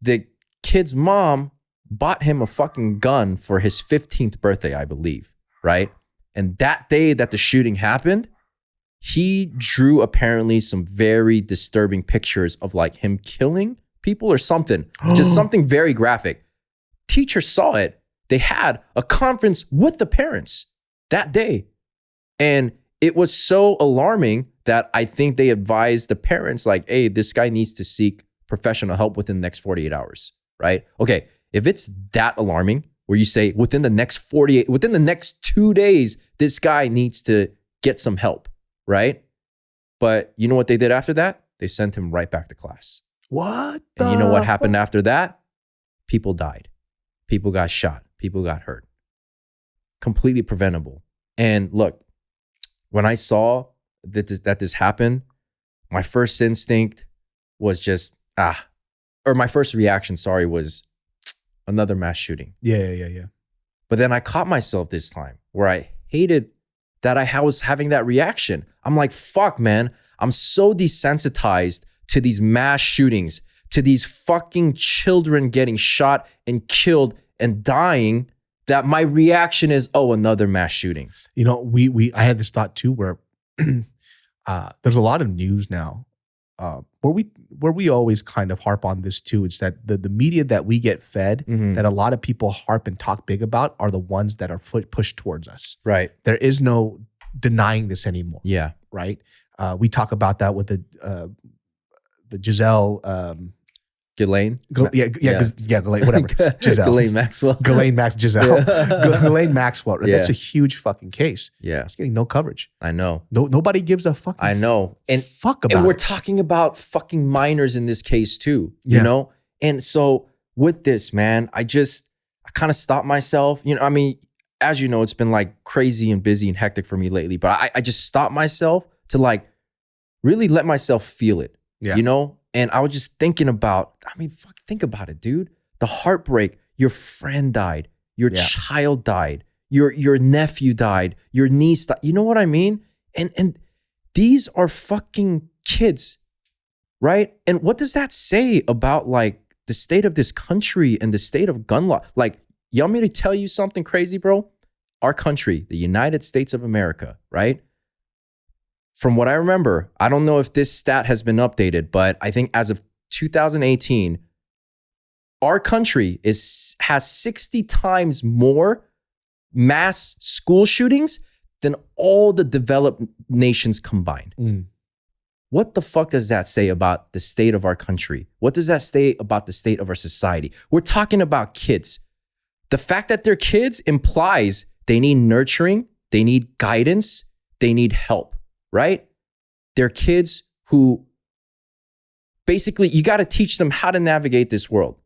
the kid's mom bought him a fucking gun for his 15th birthday, I believe, right? And that day that the shooting happened, he drew apparently some very disturbing pictures of like him killing people or something, just something very graphic. Teacher saw it. They had a conference with the parents that day. And it was so alarming that I think they advised the parents like, hey, this guy needs to seek professional help within the next 48 hours, right? Okay, if it's that alarming where you say within the next 2 days, this guy needs to get some help, right? But you know what they did after that? They sent him right back to class. What? And you know what happened after that? People died. People got shot. People got hurt. Completely preventable. And look, when I saw that this happened, my first instinct was just, or my first reaction, was another mass shooting. Yeah. But then I caught myself this time where I hated that I was having that reaction. I'm like, fuck, man. I'm so desensitized to these mass shootings, to these fucking children getting shot and killed and dying, that my reaction is, another mass shooting. You know, I had this thought too, where there's a lot of news now where we always kind of harp on this too. It's that the media that we get fed, that a lot of people harp and talk big about, are the ones that are pushed towards us. Right. There is no denying this anymore. Yeah. Right. We talk about that with the Giselle. Ghislaine? Ghislaine, whatever. Giselle. Ghislaine Maxwell. Ghislaine Maxwell. Right? Yeah. That's a huge fucking case. Yeah. It's getting no coverage. I know. Nobody gives a fucking I know. And fuck about And we're it. talking about fucking minors in this case too, you know? And so with this, man, I kind of stopped myself. You know, I mean, as you know, it's been like crazy and busy and hectic for me lately, but I just stopped myself to like really let myself feel it, you know? And I was just thinking about, think about it, dude. The heartbreak, your friend died, your child died, your nephew died, your niece died. You know what I mean? And these are fucking kids, right? And what does that say about like the state of this country and the state of gun law? Like, you want me to tell you something crazy, bro? Our country, the United States of America, right? From what I remember, I don't know if this stat has been updated, but I think as of 2018, our country has 60 times more mass school shootings than all the developed nations combined. What the fuck does that say about the state of our country? What does that say about the state of our society? We're talking about kids. The fact that they're kids implies they need nurturing, they need guidance, they need help. Right? They're kids who basically, you got to teach them how to navigate this world.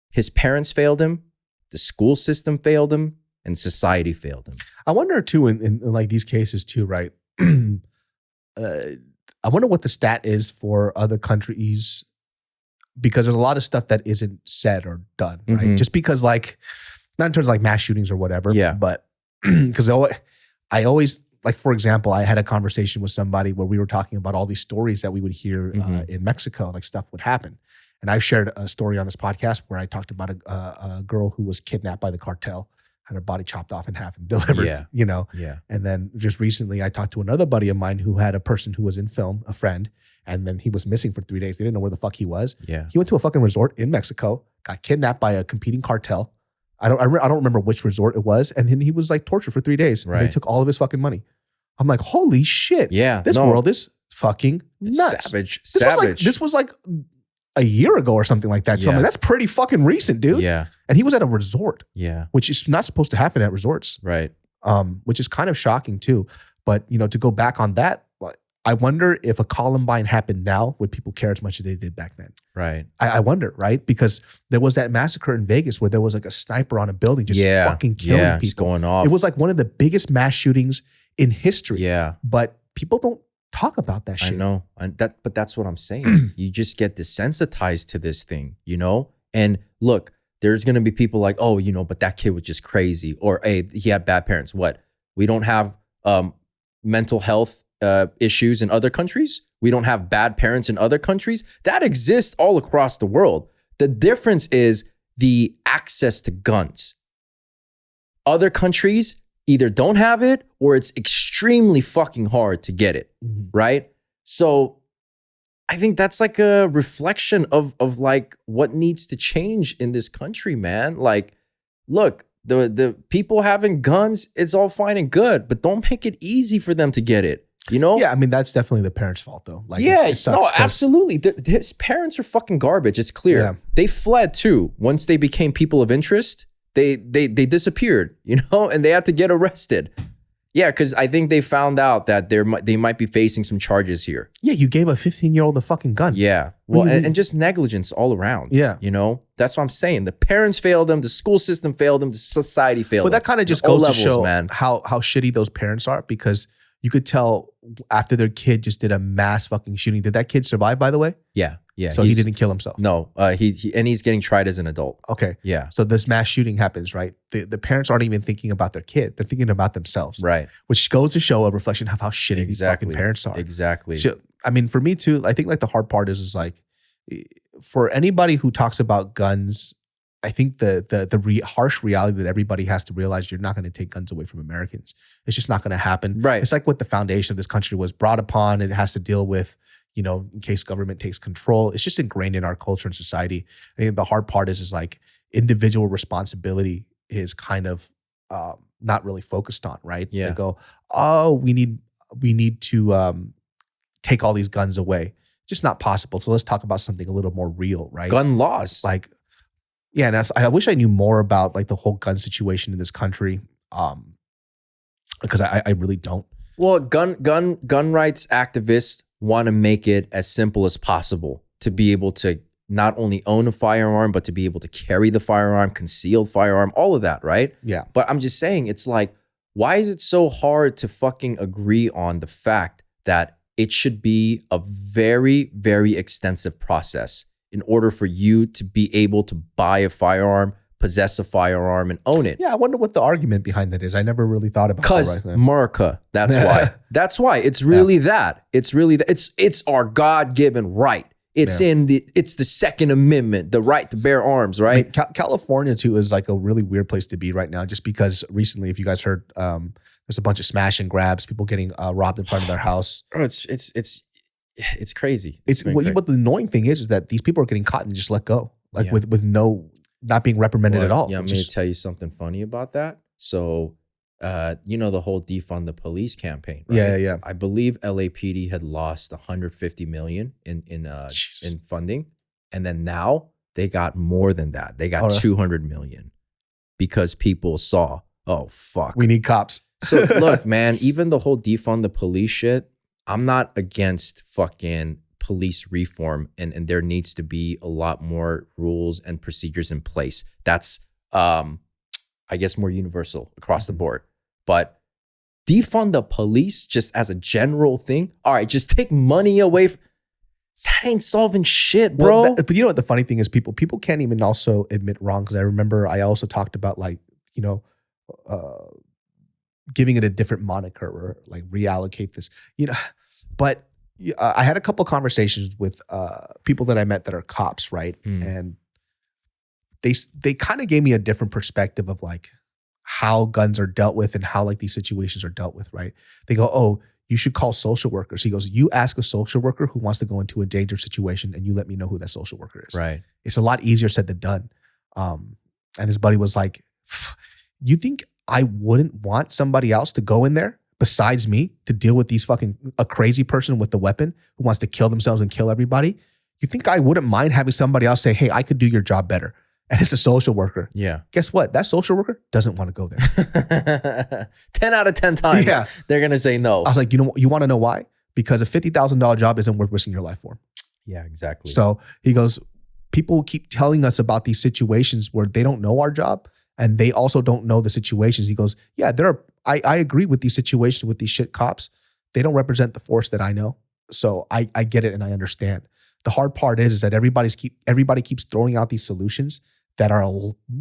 His parents failed him, the school system failed him, and society failed him. I wonder too, in like these cases too, right? I wonder what the stat is for other countries, because there's a lot of stuff that isn't said or done, right? Just because, like, not in terms of like mass shootings or whatever, but because I always, like, for example, I had a conversation with somebody where we were talking about all these stories that we would hear in Mexico, like stuff would happen. And I've shared a story on this podcast where I talked about a girl who was kidnapped by the cartel, had her body chopped off in half and delivered, you know? Yeah. And then just recently I talked to another buddy of mine who had a person who was in film, a friend, and then he was missing for 3 days. They didn't know where the fuck he was. Yeah. He went to a fucking resort in Mexico, got kidnapped by a competing cartel. I don't remember which resort it was. And then he was like tortured for 3 days. Right. And they took all of his fucking money. I'm like, holy shit. Yeah. This world is fucking nuts. It's savage. This was like a year ago or something like that. So I'm like, that's pretty fucking recent, dude. Yeah. And he was at a resort. Yeah. Which is not supposed to happen at resorts. Right. Which is kind of shocking too. But, you know, to go back on that, I wonder if a Columbine happened now, would people care as much as they did back then? Right. I wonder, right? Because there was that massacre in Vegas where there was like a sniper on a building just fucking killing people. Just going off. It was like one of the biggest mass shootings in history. Yeah. But people don't talk about that shit. I know. But that's what I'm saying. You just get desensitized to this thing, you know? And look, there's going to be people like, oh, you know, but that kid was just crazy. Or, hey, he had bad parents. What? We don't have mental health issues in other countries. We don't have bad parents in other countries. That exists all across the world. The difference is the access to guns. Other countries either don't have it or it's extremely fucking hard to get it, right? So I think that's like a reflection of like what needs to change in this country, man. Like, look, the people having guns, it's all fine and good, but don't make it easy for them to get it. You know? Yeah, I mean, that's definitely the parents' fault, though. Like, yeah, it sucks, no, absolutely. His parents are fucking garbage. It's clear. Yeah. They fled too. Once they became people of interest, they disappeared, you know, and they had to get arrested. Yeah, because I think they found out that they might be facing some charges here. Yeah, you gave a 15-year-old a fucking gun. Yeah. Well, and just negligence all around. Yeah. You know, that's what I'm saying. The parents failed them. The school system failed them. The society failed them. But that kind of just goes to show how shitty those parents are, because you could tell after their kid just did a mass fucking shooting. Did that kid survive, by the way? Yeah. Yeah. So he didn't kill himself. No. He's getting tried as an adult. Okay. Yeah. So this mass shooting happens, right? The parents aren't even thinking about their kid. They're thinking about themselves. Right. Which goes to show a reflection of how shitty these fucking parents are. Exactly. So, I mean, for me too, I think like the hard part is like, for anybody who talks about guns, I think the harsh reality that everybody has to realize, you're not going to take guns away from Americans. It's just not going to happen. Right. It's like what the foundation of this country was brought upon. It has to deal with, you know, in case government takes control. It's just ingrained in our culture and society. I think the hard part is like individual responsibility is kind of not really focused on, right? Yeah. They go, oh, we need to take all these guns away. Just not possible. So let's talk about something a little more real, right? Gun laws. Like, yeah, and I wish I knew more about like the whole gun situation in this country, because I really don't. Well, gun rights activists want to make it as simple as possible to be able to not only own a firearm, but to be able to carry the firearm, concealed firearm, all of that, right? Yeah. But I'm just saying, it's like, why is it so hard to fucking agree on the fact that it should be a very, very extensive process in order for you to be able to buy a firearm, possess a firearm, and own it? Yeah, I wonder what the argument behind that is. I never really thought about that. Because America, that's why. That's why. It's really that. It's really that. It's our God-given right. It's it's the Second Amendment, the right to bear arms, right? I mean, California too is like a really weird place to be right now, just because recently, if you guys heard, there's a bunch of smash and grabs, people getting robbed in front of their house. Oh, it's crazy. But the annoying thing is that these people are getting caught and just let go, like with not being reprimanded at all. Yeah, I'm going to tell you something funny about that. So, you know, the whole defund the police campaign, right? Yeah. I believe LAPD had lost $150 million in funding, and then now they got more than that. They got $200 million because people saw, oh fuck, we need cops. So look, man, even the whole defund the police shit, I'm not against fucking police reform, and there needs to be a lot more rules and procedures in place. That's I guess more universal across the board. But defund the police just as a general thing. All right, just take money away. That ain't solving shit, bro. Well, but you know what the funny thing is, people can't even also admit wrong, because I remember I also talked about, like, you know, giving it a different moniker, or like reallocate this, you know. But I had a couple of conversations with people that I met that are cops, right? And they kind of gave me a different perspective of like how guns are dealt with and how like these situations are dealt with, right? They go, oh, you should call social workers. He goes, you ask a social worker who wants to go into a dangerous situation and you let me know who that social worker is. Right. It's a lot easier said than done. And his buddy was like, you think I wouldn't want somebody else to go in there besides me to deal with a crazy person with a weapon who wants to kill themselves and kill everybody? You think I wouldn't mind having somebody else say, hey, I could do your job better? And it's a social worker. Yeah. Guess what? That social worker doesn't want to go there. 10 out of 10 times, they're going to say no. I was like, you want to know why? Because a $50,000 job isn't worth risking your life for. Yeah, exactly. So he goes, people keep telling us about these situations where they don't know our job and they also don't know the situations. He goes, yeah, I agree with these situations with these shit cops. They don't represent the force that I know. So I get it and I understand. The hard part is that everybody keeps throwing out these solutions that are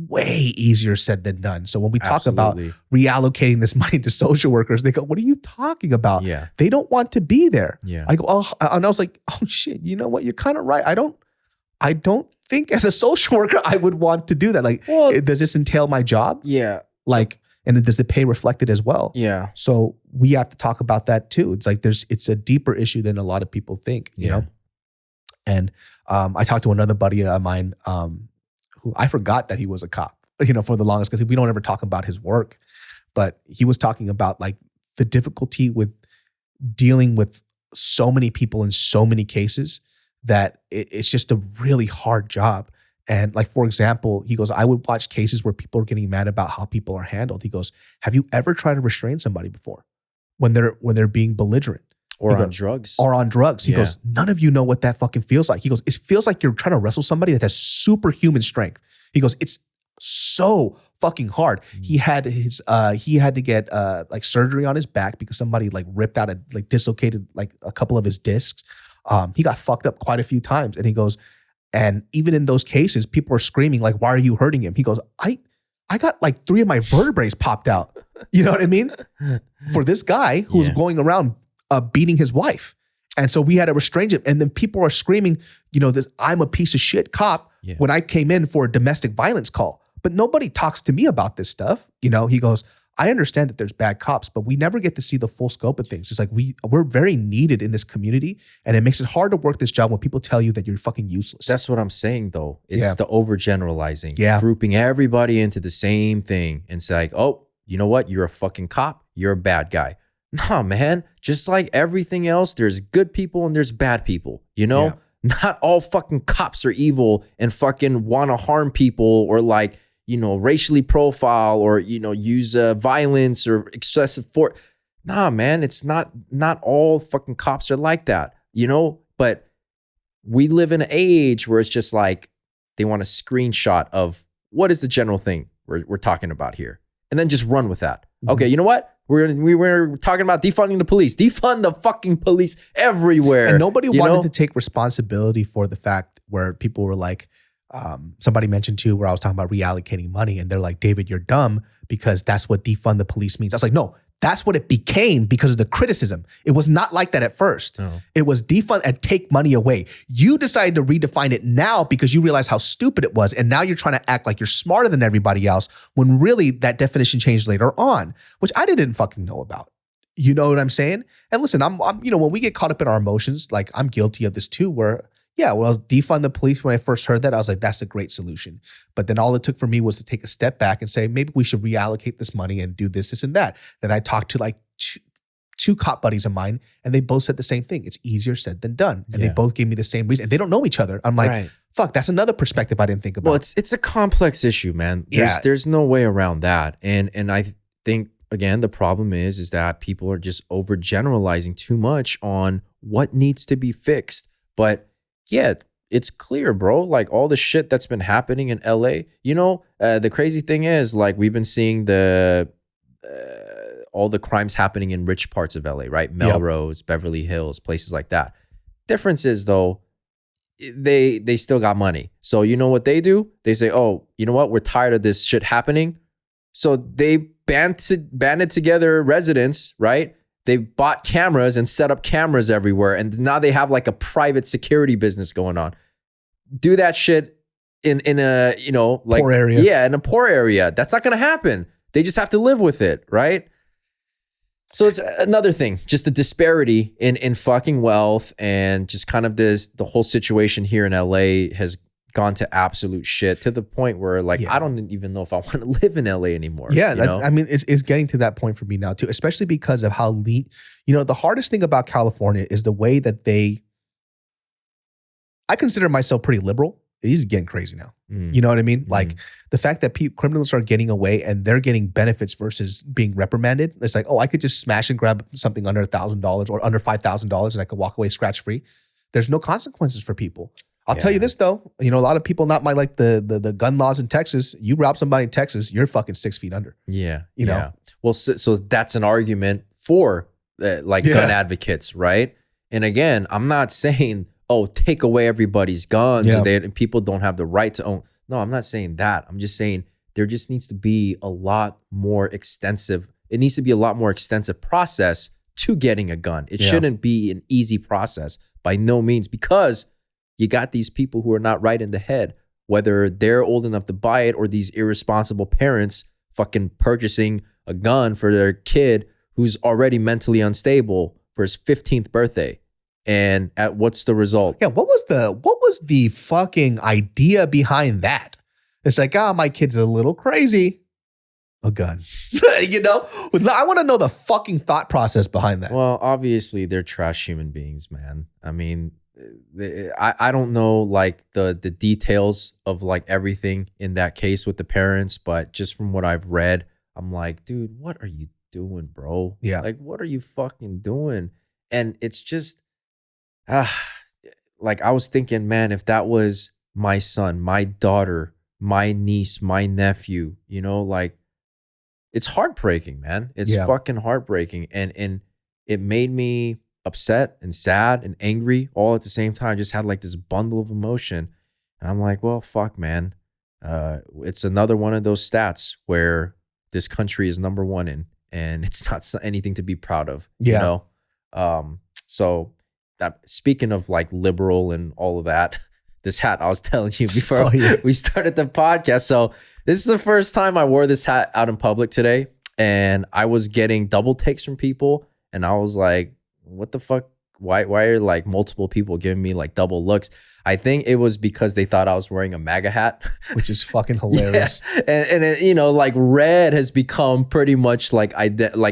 way easier said than done. So when we talk about reallocating this money to social workers, they go, what are you talking about? Yeah. They don't want to be there. Yeah. I go, oh, and I was like, oh shit, you know what? You're kind of right. I don't think as a social worker, I would want to do that. Like, does this entail my job? Yeah. Like, and does the pay reflect it as well? Yeah. So we have to talk about that too. It's like, it's a deeper issue than a lot of people think, you know? And I talked to another buddy of mine, who I forgot that he was a cop, you know, for the longest, because we don't ever talk about his work. But he was talking about like the difficulty with dealing with so many people in so many cases that it's just a really hard job. And like, for example, he goes, I would watch cases where people are getting mad about how people are handled. He goes, have you ever tried to restrain somebody before when they're being belligerent? Or on drugs. Or on drugs. He goes, none of you know what that fucking feels like. He goes, it feels like you're trying to wrestle somebody that has superhuman strength. He goes, it's so fucking hard. He had to get like surgery on his back because somebody like ripped out and like dislocated like a couple of his discs. He got fucked up quite a few times. And he goes, and even in those cases, people are screaming like, why are you hurting him? He goes, I got like 3 of my vertebrae popped out. You know what I mean? For this guy who's going around beating his wife. And so we had to restrain him. And then people are screaming, you know, this I'm a piece of shit cop when I came in for a domestic violence call. But nobody talks to me about this stuff. You know, he goes, I understand that there's bad cops, but we never get to see the full scope of things. It's like we're very needed in this community, and it makes it hard to work this job when people tell you that you're fucking useless. That's what I'm saying, though. It's the overgeneralizing, grouping everybody into the same thing, and it's like, oh, you know what? You're a fucking cop. You're a bad guy. Nah, man. Just like everything else, there's good people and there's bad people. You know, not all fucking cops are evil and fucking want to harm people or like, you know, racially profile or, you know, use violence or excessive force. Nah, man, it's not all fucking cops are like that, you know? But we live in an age where it's just like they want a screenshot of what is the general thing we're talking about here, and then just run with that. Okay, you know what? We were talking about defunding the police. Defund the fucking police everywhere. And nobody wanted to take responsibility for the fact where people were like, somebody mentioned too, where I was talking about reallocating money, and they're like, David, you're dumb because that's what defund the police means. I was like, no, that's what it became because of the criticism. It was not like that at first. No. It was defund and take money away. You decided to redefine it now because you realize how stupid it was. And now you're trying to act like you're smarter than everybody else when really that definition changed later on, which I didn't fucking know about. You know what I'm saying? And listen, I'm you know, when we get caught up in our emotions, like I'm guilty of this too, where defund the police. When I first heard that, I was like, that's a great solution. But then all it took for me was to take a step back and say, maybe we should reallocate this money and do this and that. Then I talked to like two cop buddies of mine, and they both said the same thing. It's easier said than done. And they both gave me the same reason. And they don't know each other. I'm like, fuck, that's another perspective I didn't think about. Well, it's a complex issue, man. There's no way around that. And I think, again, the problem is that people are just overgeneralizing too much on what needs to be fixed. But yeah, it's clear, bro. Like all the shit that's been happening in LA, you know, the crazy thing is like we've been seeing all the crimes happening in rich parts of LA, right? Melrose, Beverly Hills, places like that. Difference is though, they still got money. So you know what they do? They say, oh, you know what? We're tired of this shit happening. So they banded together residents, right? They bought cameras and set up cameras everywhere. And now they have like a private security business going on. Do that shit in a, you know, like poor area. Yeah, in a poor area. That's not going to happen. They just have to live with it, right? So it's another thing, just the disparity in fucking wealth and just kind of the whole situation here in LA has gone to absolute shit to the point where like, I don't even know if I want to live in LA anymore. Yeah. I mean, it's getting to that point for me now too, especially because of how you know, the hardest thing about California is the way that I consider myself pretty liberal. He's getting crazy now. You know what I mean? Like the fact that criminals are getting away and they're getting benefits versus being reprimanded. It's like, oh, I could just smash and grab something under $1,000 or under $5,000 and I could walk away scratch free. There's no consequences for people. I'll tell you this though, you know, a lot of people not like the gun laws in Texas. You rob somebody in Texas, you're fucking 6 feet under. Yeah. You know? Well, so that's an argument for gun advocates, right? And again, I'm not saying, oh, take away everybody's guns and people don't have the right to own. No, I'm not saying that. I'm just saying there just needs to be a lot more extensive. It needs to be a lot more extensive process to getting a gun. It shouldn't be an easy process by no means, because you got these people who are not right in the head, whether they're old enough to buy it or these irresponsible parents fucking purchasing a gun for their kid who's already mentally unstable for his 15th birthday. And what's the result? Yeah, what was the fucking idea behind that? It's like, my kid's a little crazy. A gun. You know? I want to know the fucking thought process behind that. Well, obviously they're trash human beings, man. I mean, I don't know like the details of like everything in that case with the parents, but just from what I've read, I'm like, dude, what are you doing, bro? Yeah. Like, what are you fucking doing? And it's just, like I was thinking, man, if that was my son, my daughter, my niece, my nephew, you know, like it's heartbreaking, man. It's fucking heartbreaking. And it made me upset and sad and angry all at the same time. I just had like this bundle of emotion. And I'm like, well, fuck, man. It's another one of those stats where this country is number one in, and it's not anything to be proud of, you know? So speaking of like liberal and all of that, this hat I was telling you before we started the podcast. So this is the first time I wore this hat out in public today, and I was getting double takes from people, and I was like, what the fuck? Why are like multiple people giving me like double looks? I think it was because they thought I was wearing a MAGA hat, which is fucking hilarious. And it, you know, like red has become pretty much like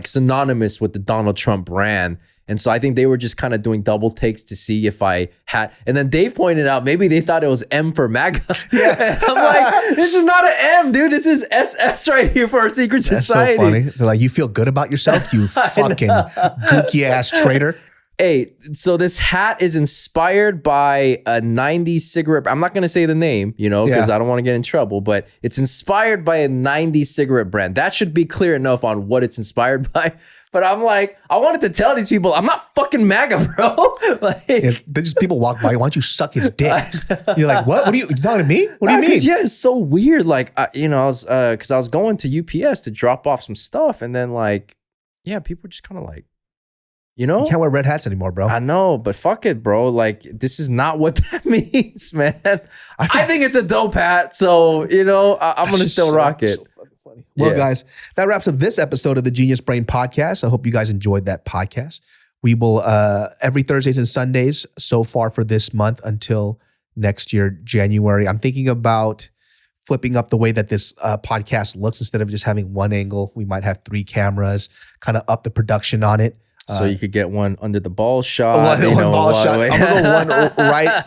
synonymous with the Donald Trump brand. And so I think they were just kind of doing double takes to see if I had. And then Dave pointed out maybe they thought it was M for MAGA. Yeah. I'm like, this is not an M, dude. This is SS right here for our secret society. That's so funny. They're like, you feel good about yourself, you fucking gooky ass traitor. Hey, so this hat is inspired by a 90s cigarette. I'm not going to say the name, you know, because I don't want to get in trouble, but it's inspired by a 90s cigarette brand. That should be clear enough on what it's inspired by. But I'm like, I wanted to tell these people, I'm not fucking MAGA, bro. Like, they just people walk by, why don't you suck his dick? You're like, what? What are you talking to me? What do you mean? Yeah, it's so weird. Like, you know, I was, because I was going to UPS to drop off some stuff, and then like, yeah, people just kind of like, you know, you can't wear red hats anymore, bro. I know, but fuck it, bro. Like, this is not what that means, man. I think it's a dope hat, so you know, I'm gonna still rock it. So funny. Well, guys, that wraps up this episode of the Genius Brain Podcast. I hope you guys enjoyed that podcast. We will every Thursdays and Sundays so far for this month until next year, January. I'm thinking about flipping up the way that this podcast looks. Instead of just having one angle, we might have 3 cameras. Kind of up the production on it. So you could get one under the ball shot. One ball shot. I'm gonna go one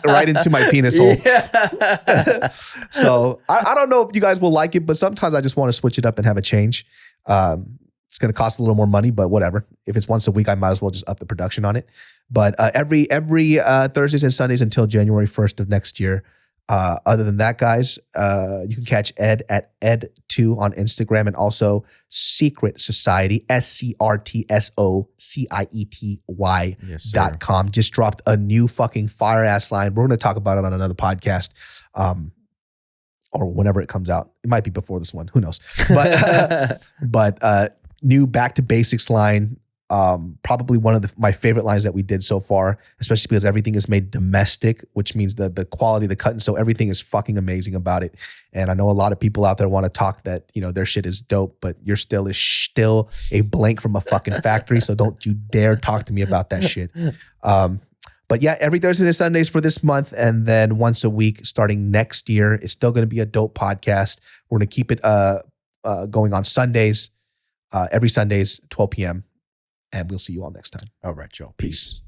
right into my penis hole. Yeah. So I don't know if you guys will like it, but sometimes I just want to switch it up and have a change. It's gonna cost a little more money, but whatever. If it's once a week, I might as well just up the production on it. But every Thursdays and Sundays until January 1st of next year. Other than that, guys, you can catch Ed at Ed2 on Instagram, and also Secret Society, SCRTSOCIETY.com. Just dropped a new fucking fire ass line. We're going to talk about it on another podcast, or whenever it comes out. It might be before this one. Who knows? But new back to basics line. Probably one of my favorite lines that we did so far, especially because everything is made domestic, which means the quality, the cut, and so everything is fucking amazing about it. And I know a lot of people out there want to talk that, you know, their shit is dope, but your still is still a blank from a fucking factory. So don't you dare talk to me about that shit. But yeah, every Thursday and Sundays for this month, and then once a week starting next year. It's still going to be a dope podcast. We're going to keep it going on Sundays, every Sundays, 12 p.m. And we'll see you all next time. All right, y'all. Peace.